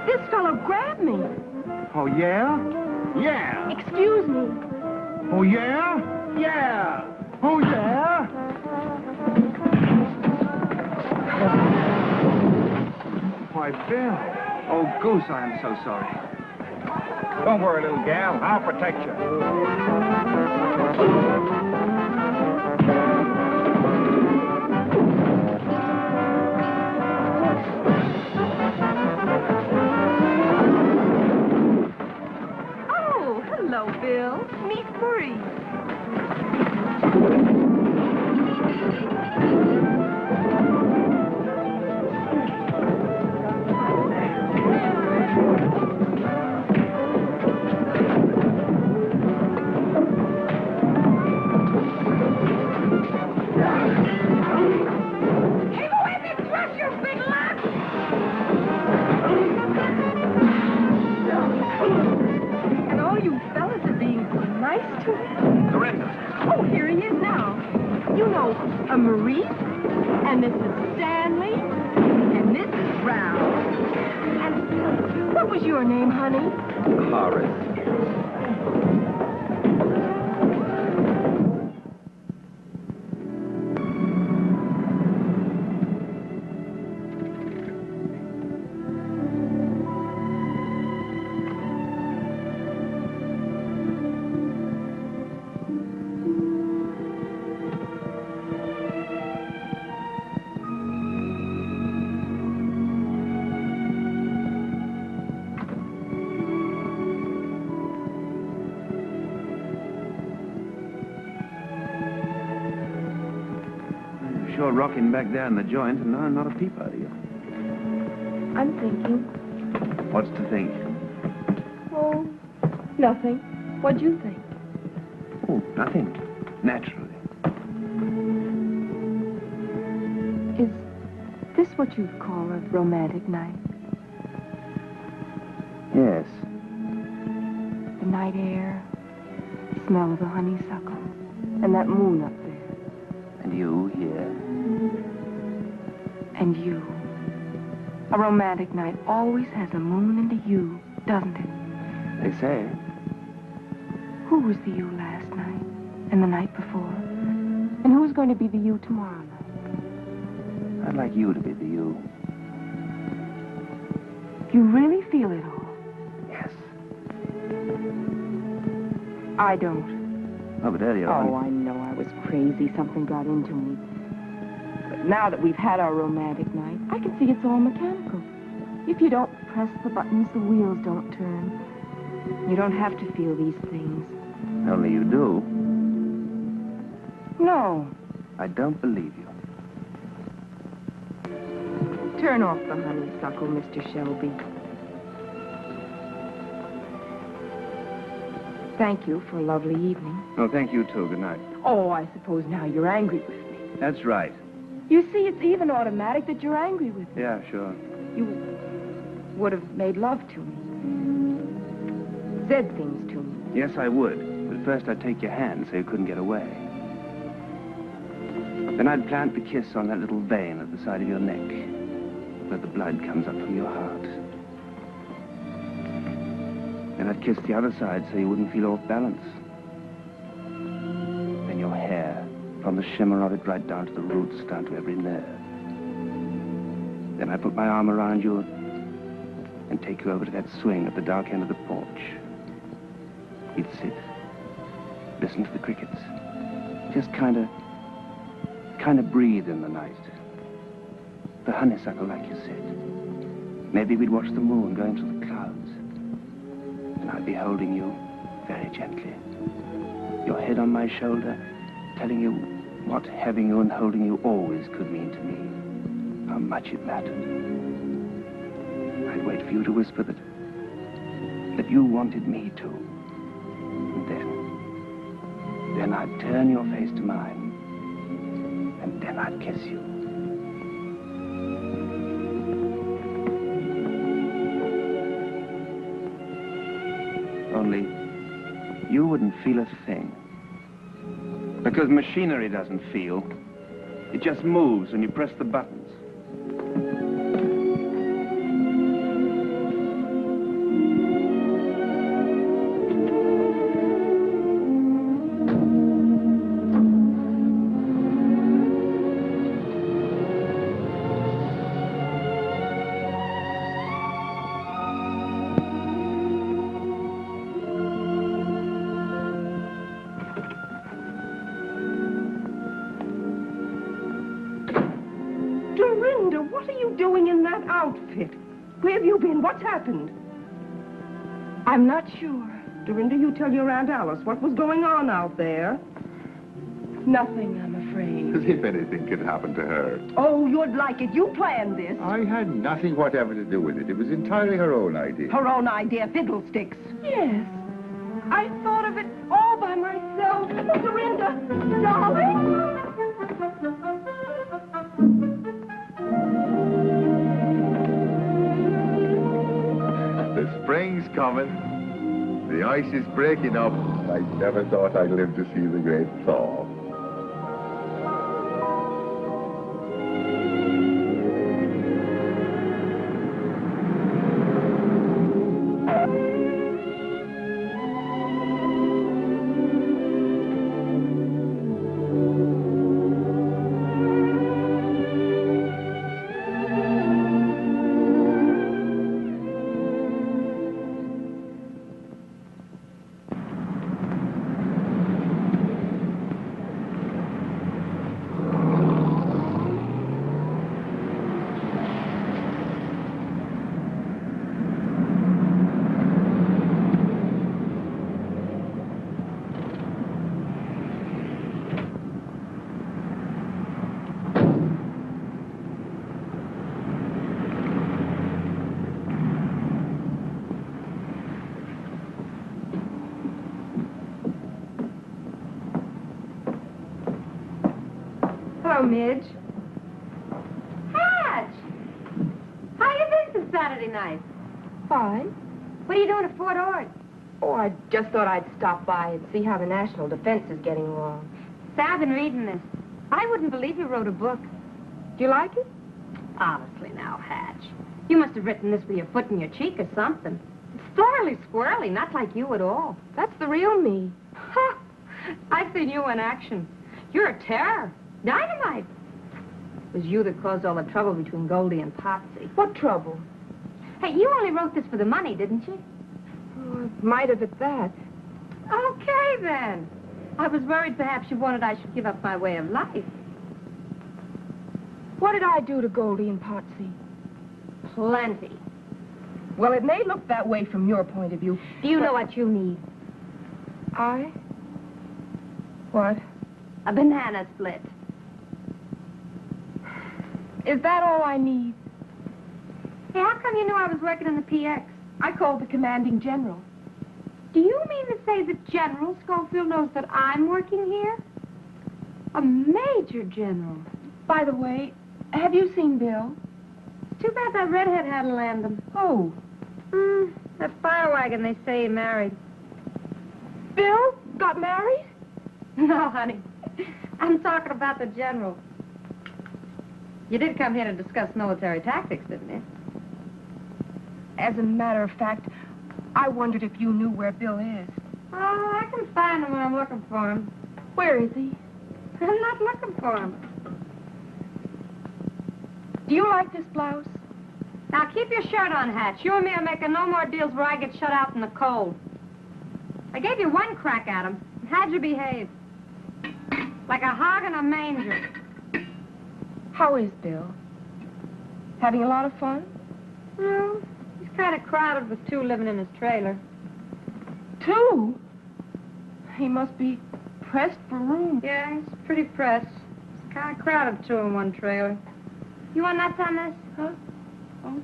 This fellow grabbed me.
Oh, yeah? Yeah.
Excuse me.
Oh, yeah? Yeah. Oh, yeah? Why, Bill.
Oh, Goose, I am so sorry.
Don't worry, little gal. I'll protect you.
Oh, hello, Bill. Meet Marie. And all you fellas are being so nice to him.
Dorinda.
Oh, here he is now. You know, a Marie, and this is Stanley, and this is Brown. And what was your name, honey?
Horace. Sure rocking back there in the joint, and I'm not a peep out of you.
I'm thinking.
What's to think?
Oh, nothing. What'd you think?
Oh, nothing. Naturally.
Is this what you'd call a romantic night?
Yes.
The night air, the smell of the honeysuckle, and that moon up there.
And you here.
And you. A romantic night always has a moon and a you, doesn't it?
They say.
Who was the you last night? And the night before? And who's going to be the you tomorrow night?
I'd like you to be the you.
You really feel it all?
Yes.
I don't.
Oh, but earlier
Oh, I know I was crazy. Something got into me. But now that we've had our romantic night, I can see it's all mechanical. If you don't press the buttons, the wheels don't turn. You don't have to feel these things.
Only you do.
No.
I don't believe you.
Turn off the honeysuckle, Mr. Shelby. Thank you for a lovely evening.
Oh, thank you, too. Good night.
Oh, I suppose now you're angry with me.
That's right.
You see, it's even automatic that you're angry with me.
Yeah, sure.
You would have made love to me. Said things to me.
Yes, I would. But first I'd take your hand so you couldn't get away. Then I'd plant the kiss on that little vein at the side of your neck, where the blood comes up from your heart. Then I'd kiss the other side so you wouldn't feel off balance. Then your hair, from the shimmer of it right down to the roots, down to every nerve. Then I'd put my arm around you and take you over to that swing at the dark end of the porch. We'd sit, listen to the crickets, just kind of breathe in the night. The honeysuckle, like you said. Maybe we'd watch the moon going through the clouds. And I'd be holding you very gently. Your head on my shoulder, telling you what having you and holding you always could mean to me. How much it mattered. I'd wait for you to whisper that you wanted me to. And then I'd turn your face to mine. And then I'd kiss you. Only, you wouldn't feel a thing. Because machinery doesn't feel. It just moves when you press the buttons.
Where have you been? What's happened?
I'm not sure.
Dorinda, you tell your Aunt Alice what was going on out there.
Nothing, I'm afraid.
As if anything could happen to her.
Oh, you'd like it. You planned this.
I had nothing whatever to do with it. It was entirely her own idea.
Her own idea, fiddlesticks.
Yes. I thought of it all by myself.
Dorinda, darling.
The spring's coming. The ice is breaking up. I never thought I'd live to see the great thaw.
Hello, Midge. Hatch! How you been since Saturday night?
Fine.
What are you doing at Fort Ord?
Oh, I just thought I'd stop by and see how the national defense is getting along.
Say, I've been reading this. I wouldn't believe you wrote a book.
Do you like it?
Honestly now, Hatch. You must have written this with your foot in your cheek or something. It's thoroughly squirrely, not like you at all.
That's the real me.
Ha! I've seen you in action. You're a terror. Dynamite. It was you that caused all the trouble between Goldie and Popsy.
What trouble?
Hey, you only wrote this for the money, didn't you?
Oh, I might have at that.
Okay, then. I was worried perhaps you wanted I should give up my way of life.
What did I do to Goldie and Popsy?
Plenty.
Well, it may look that way from your point of view.
Do you know what you need?
I? What?
A banana split.
Is that all I need?
Hey, how come you knew I was working in the PX?
I called the commanding general.
Do you mean to say that General Schofield knows that I'm working here? A major general.
By the way, have you seen Bill?
It's too bad that redhead hadn't landed him.
Oh.
That fire wagon they say he married.
Bill got married?
No, honey. I'm talking about the general. You did come here to discuss military tactics, didn't you?
As a matter of fact, I wondered if you knew where Bill is.
Oh, I can find him when I'm looking for him.
Where is he?
I'm not looking for him.
Do you like this blouse?
Now, keep your shirt on, Hatch. You and me are making no more deals where I get shut out in the cold. I gave you one crack at him. How'd you behave? Like a hog in a manger.
How is Bill? Having a lot of fun?
No, he's kind of crowded with two living in his trailer.
Two? He must be pressed for room.
Yeah, he's pretty pressed. It's kind of crowded, two in one trailer. You want nuts on this?
Huh? Oh.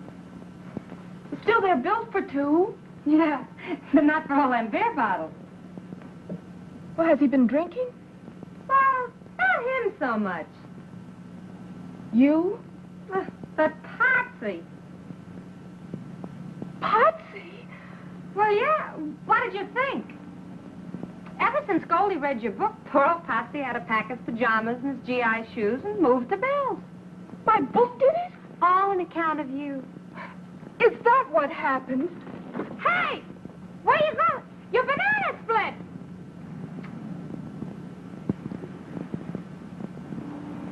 Still, they're built for two.
Yeah, but not for all them beer bottles.
Well, has he been drinking?
Well, not him so much.
You?
But Potsy.
Potsy?
Well, yeah. What did you think? Ever since Goldie read your book, poor old Potsy had to pack his pajamas and his GI shoes and move to Bill's.
My book did it?
All on account of you.
Is that what happened?
Hey! Where you going? Your banana split!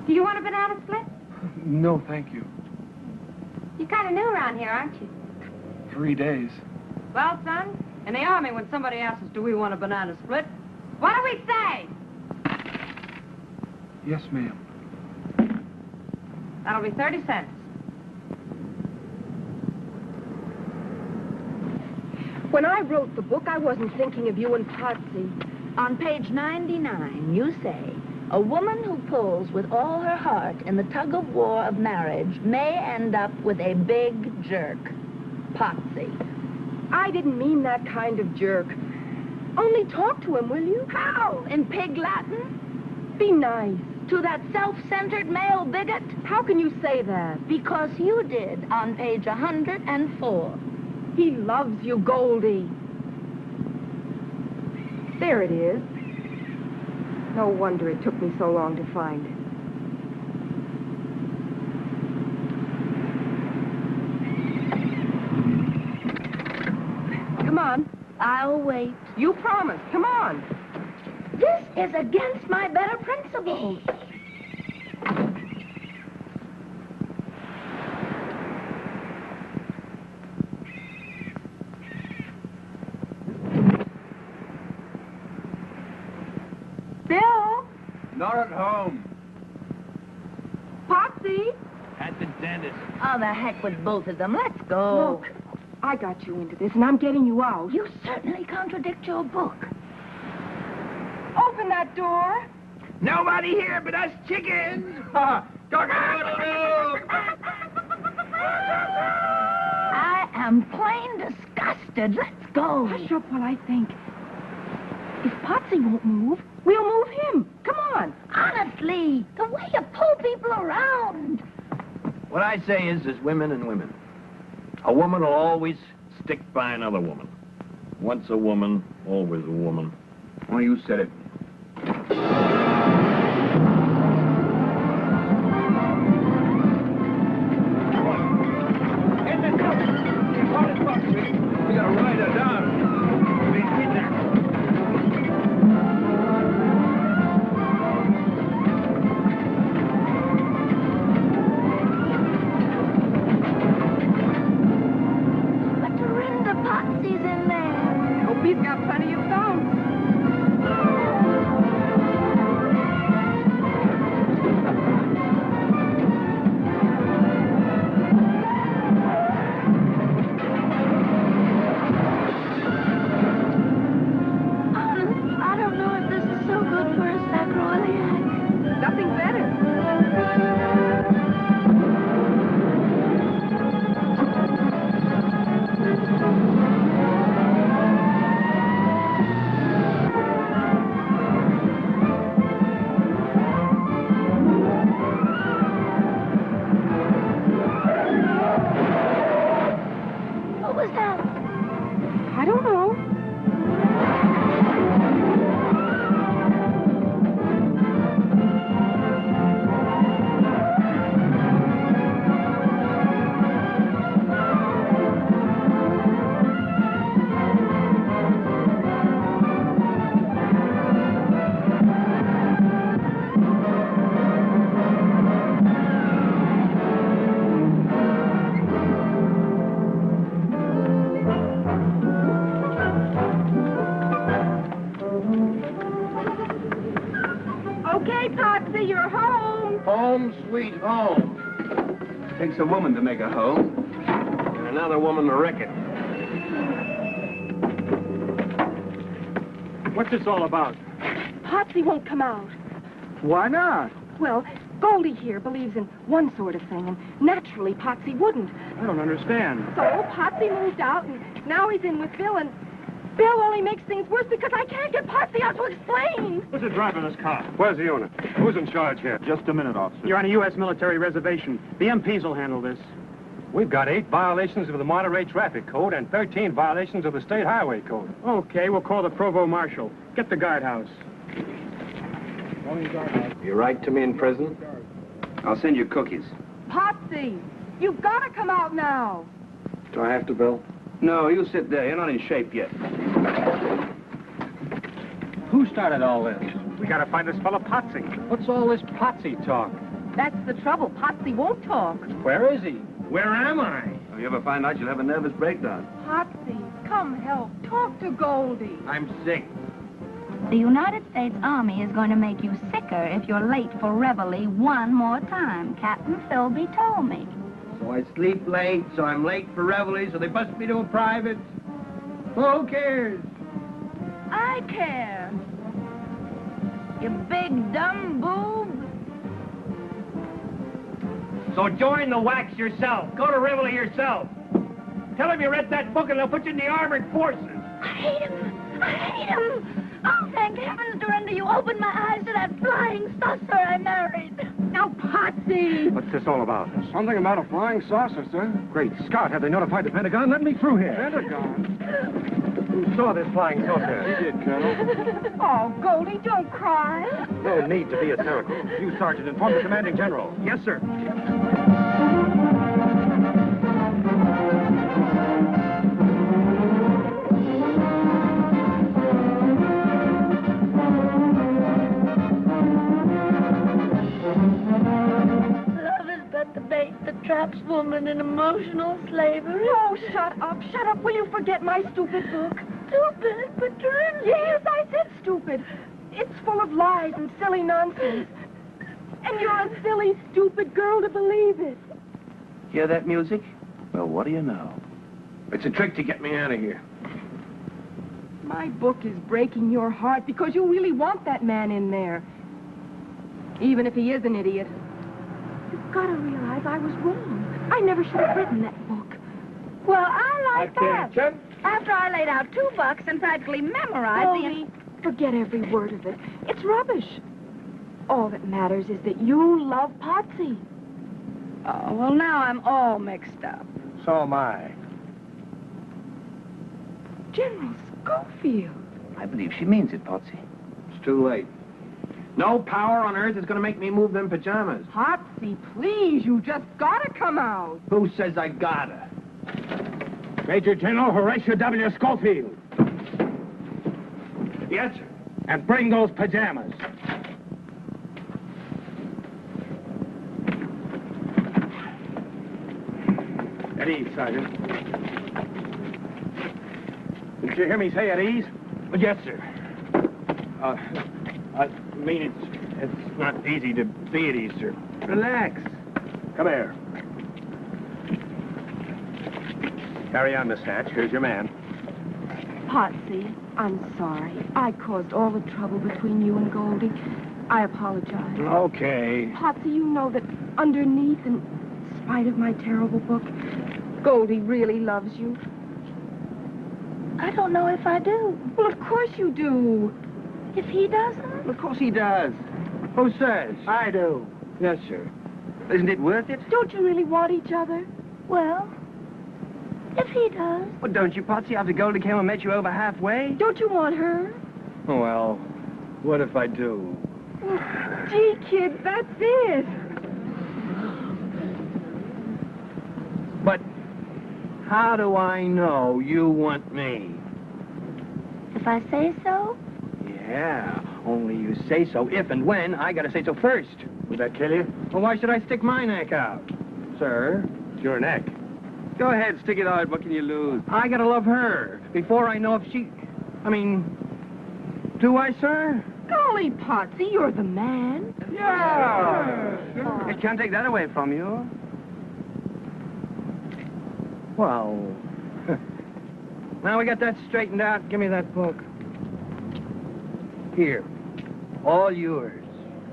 Do you want a banana split?
No, thank you.
You're kind of new around here, aren't you?
3 days.
Well, son, in the Army, when somebody asks us, do we want a banana split, what do we say?
Yes, ma'am.
That'll be 30 cents.
When I wrote the book, I wasn't thinking of you and Potsy.
On page 99, you say, a woman who pulls with all her heart in the tug-of-war of marriage may end up with a big jerk. Potsy.
I didn't mean that kind of jerk. Only talk to him, will you?
How? In pig Latin?
Be nice.
To that self-centered male bigot?
How can you say that?
Because you did on page 104.
He loves you, Goldie. There it is. No wonder it took me so long to find it. Come on.
I'll wait.
You promised. Come on.
This is against my better principles.
Bill?
Not at home.
Potsy?
At the dentist.
Oh, the heck with both of them. Let's go.
Look, I got you into this, and I'm getting you out.
You certainly contradict your book.
Open that door.
Nobody here but us chickens.
I am plain disgusted. Let's go.
Hush up while I think. If Potsy won't move, we'll move him. Come on.
Honestly, the way you pull people around.
What I say is, there's women and women. A woman will always stick by another woman. Once a woman, always a woman.
Well, you said it.
We gotta ride her down. We kidnapped her.
But Dorinda Potsy's in there.
Hope he's got plenty of phones.
sweet home.
Takes a woman to make a home.
And another woman to wreck it.
What's this all about?
Potsy won't come out.
Why not?
Well, Goldie here believes in one sort of thing, and naturally Potsy wouldn't.
I don't understand.
So Potsy moved out, and now he's in with Bill, and Bill only makes things worse because I can't get Potsy out to explain.
Who's the driver of this car?
Where's the owner? Who's in charge here?
Just a minute, officer. You're on a U.S. military reservation. The MPs will handle this.
We've got 8 violations of the Monterey Traffic Code and 13 violations of the State Highway Code.
Okay, we'll call the provost marshal. Get the guardhouse.
You write to me in prison?
I'll send you cookies.
Potsy, you've got to come out now.
Do I have to, Bill?
No, you sit there. You're not in shape yet.
Who started all this? We gotta find this fella Potsy. What's all this Potsy talk?
That's the trouble. Potsy won't talk.
Where is he? Where am I?
If you ever find out, you'll have a nervous breakdown.
Potsy, come help. Talk to Goldie.
I'm sick.
The United States Army is going to make you sicker if you're late for reveille one more time. Captain Philby told me.
So I sleep late, so I'm late for reveille, so they bust me to a private. Who cares?
I care. You big dumb boob.
So join the wax yourself. Go to reveille yourself. Tell them you read that book and they'll put you in the armored forces.
I hate him. I hate him. Oh, thank heavens, Dorinda, you opened my eyes to that flying saucer I married.
Now, Potsy!
What's this all about?
Something about a flying saucer, sir.
Great Scott, have they notified the Pentagon? Let me through here.
Pentagon?
Who saw this flying saucer?
You did, Colonel.
Oh, Goldie, don't cry.
No need to be hysterical. You, Sergeant, inform the commanding general.
Yes, sir.
That traps woman in emotional slavery.
Oh, shut up. Shut up. Will you forget my stupid book?
Stupid, but Dorinda.
Yes, I said stupid. It's full of lies and silly nonsense. And you're a silly, stupid girl to believe it.
Hear that music? Well, what do you know? It's a trick to get me out of here.
My book is breaking your heart because you really want that man in there. Even if he is an idiot. You've got to realize I was wrong. I never should have written that book.
Well, I like that.
Attention.
After I laid out $2 and practically memorized
Goldie, forget every word of it. It's rubbish. All that matters is that you love Potsy.
Oh, well, now I'm all mixed up.
So am I.
General Schofield.
I believe she means it, Potsy.
It's too late. No power on earth is going to make me move them pajamas.
Potsy, please, you just got to come out.
Who says I gotta?
Major General Horatio W. Schofield.
Yes, sir.
And bring those pajamas. At ease, Sergeant. Did you hear me say at ease?
Yes, sir.
I mean, it's not easy to be at ease, sir.
Relax.
Come here. Carry on, Miss Hatch. Here's your man.
Potsy, I'm sorry. I caused all the trouble between you and Goldie. I apologize.
Okay.
Potsy, you know that underneath, in spite of my terrible book, Goldie really loves you.
I don't know if I do.
Well, of course you do.
If he doesn't?
Of course he does. Who says?
I do.
Yes, sir. Isn't it worth it?
Don't you really want each other?
Well, if he does.
Well, don't you, Potsy, after Goldie came and met you over halfway?
Don't you want her?
Well, what if I do?
Gee, kid, that's it.
But how do I know you want me?
If I say so?
Yeah, only you say so if and when I gotta say so first.
Would that kill you?
Well, why should I stick my neck out? Sir?
It's your neck.
Go ahead, stick it out. What can you lose? I gotta love her before I know if she... I mean, do I, sir?
Golly, Potsy, you're the man.
Yeah. I can't take that away from you.
Well, now we got that straightened out. Give me that book. Here. All yours.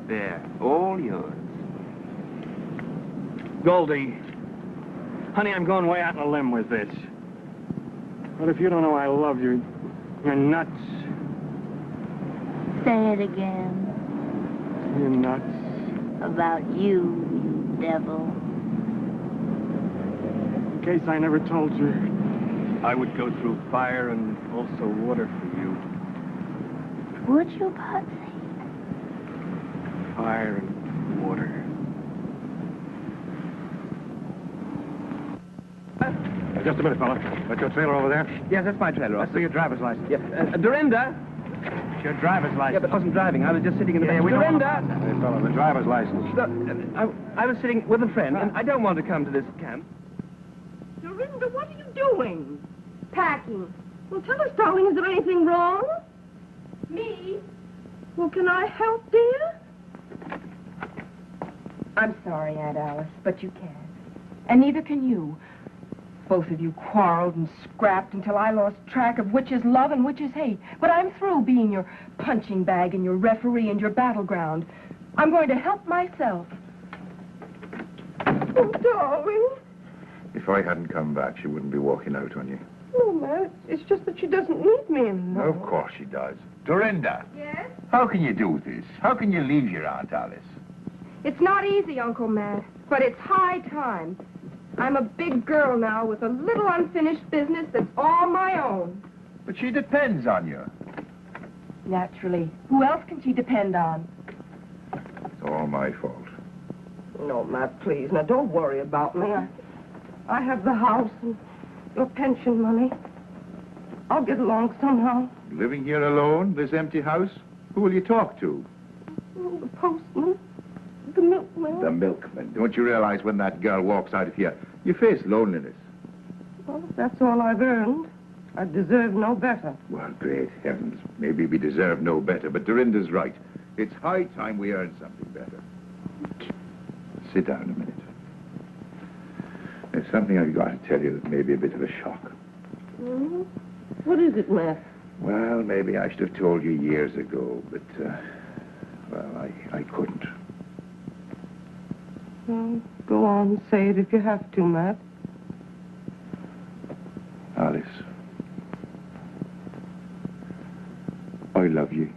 There. All yours.
Goldie, honey, I'm going way out on a limb with this. But if you don't know I love you, you're nuts.
Say it again.
You're nuts.
About you devil.
In case I never told you, I would go through fire and also water for you.
Would you, Potsy?
Fire and water. Just a minute, fella. That's your trailer over there?
Yes, that's my trailer.
Let's see your driver's license.
Yes. Dorinda.
It's your driver's license.
Yeah, but I wasn't driving. I was just sitting in the back.
Dorinda! Hey, fella, the driver's license.
I was sitting with a friend, and I don't want to come to this camp.
Dorinda, what are you doing? Packing. Well, tell us, darling, is there anything wrong? Me? Well, can I help, dear?
I'm sorry, Aunt Alice, but you can't. And neither can you. Both of you quarreled and scrapped until I lost track of which is love and which is hate. But I'm through being your punching bag and your referee and your battleground. I'm going to help myself.
Oh, darling.
If I hadn't come back, she wouldn't be walking out on you.
No, Matt, it's just that she doesn't need me anymore.
Of course she does. Dorinda.
Yes?
How can you do this? How can you leave your Aunt Alice?
It's not easy, Uncle Matt, but it's high time. I'm a big girl now with a little unfinished business that's all my own.
But she depends on you.
Naturally. Who else can she depend on?
It's all my fault.
No, Matt, please. Now, don't worry about me. I have the house and your pension money. I'll get along somehow.
Living here alone, this empty house? Who will you talk to?
Oh, the postman. The milkman.
The milkman. Don't you realize when that girl walks out of here, you face loneliness?
Well, if that's all I've earned, I deserve no better.
Well, great heavens. Maybe we deserve no better, but Dorinda's right. It's high time we earned something better. Sit down a minute. There's something I've got to tell you that may be a bit of a shock.
Mm-hmm. What is it, Matt?
Well, maybe I should have told you years ago, but, well, I couldn't.
Well, go on, say it if you have to, Matt.
Alice. I love you.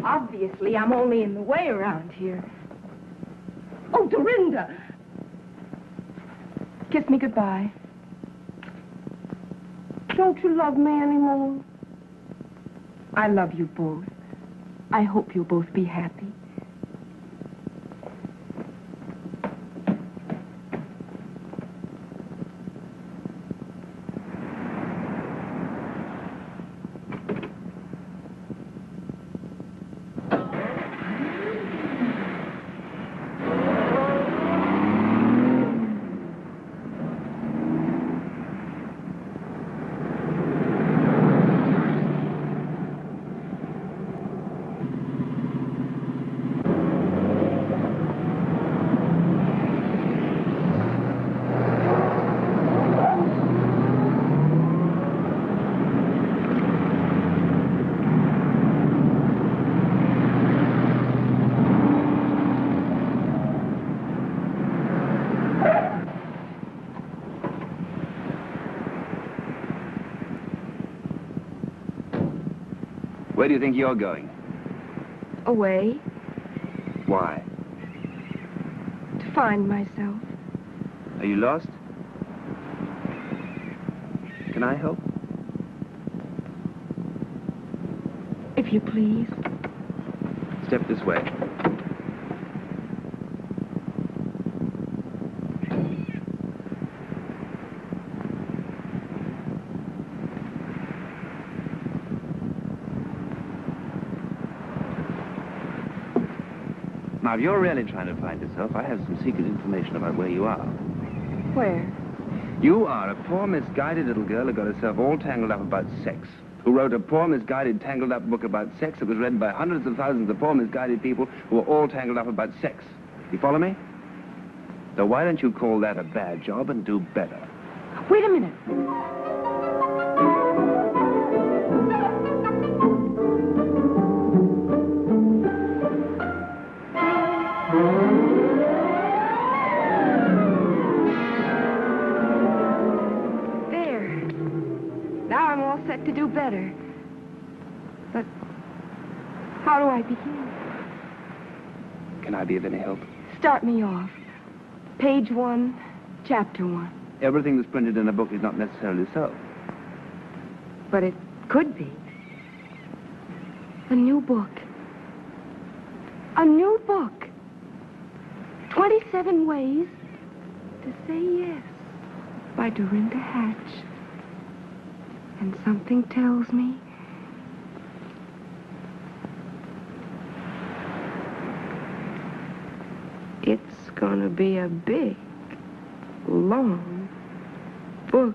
Obviously, I'm only in the way around here.
Oh, Dorinda!
Kiss me goodbye.
Don't you love me anymore?
I love you both. I hope you'll both be happy.
Where do you think you're going?
Away
Why?
to find myself.
Are you lost? Can I help?
If you please.
Step this way. Now, if you're really trying to find yourself, I have some secret information about where you are.
Where?
You are a poor, misguided little girl who got herself all tangled up about sex, who wrote a poor, misguided, tangled up book about sex that was read by hundreds of thousands of poor, misguided people who were all tangled up about sex. You follow me? So why don't you call that a bad job and do better?
Wait a minute. Now I'm all set to do better. But how do I begin?
Can I be of any help?
Start me off. Page 1, chapter 1.
Everything that's printed in a book is not necessarily so.
But it could be. A new book. A new book. 27 Ways to Say Yes by Dorinda Hatch. And something tells me it's gonna be a big, long book.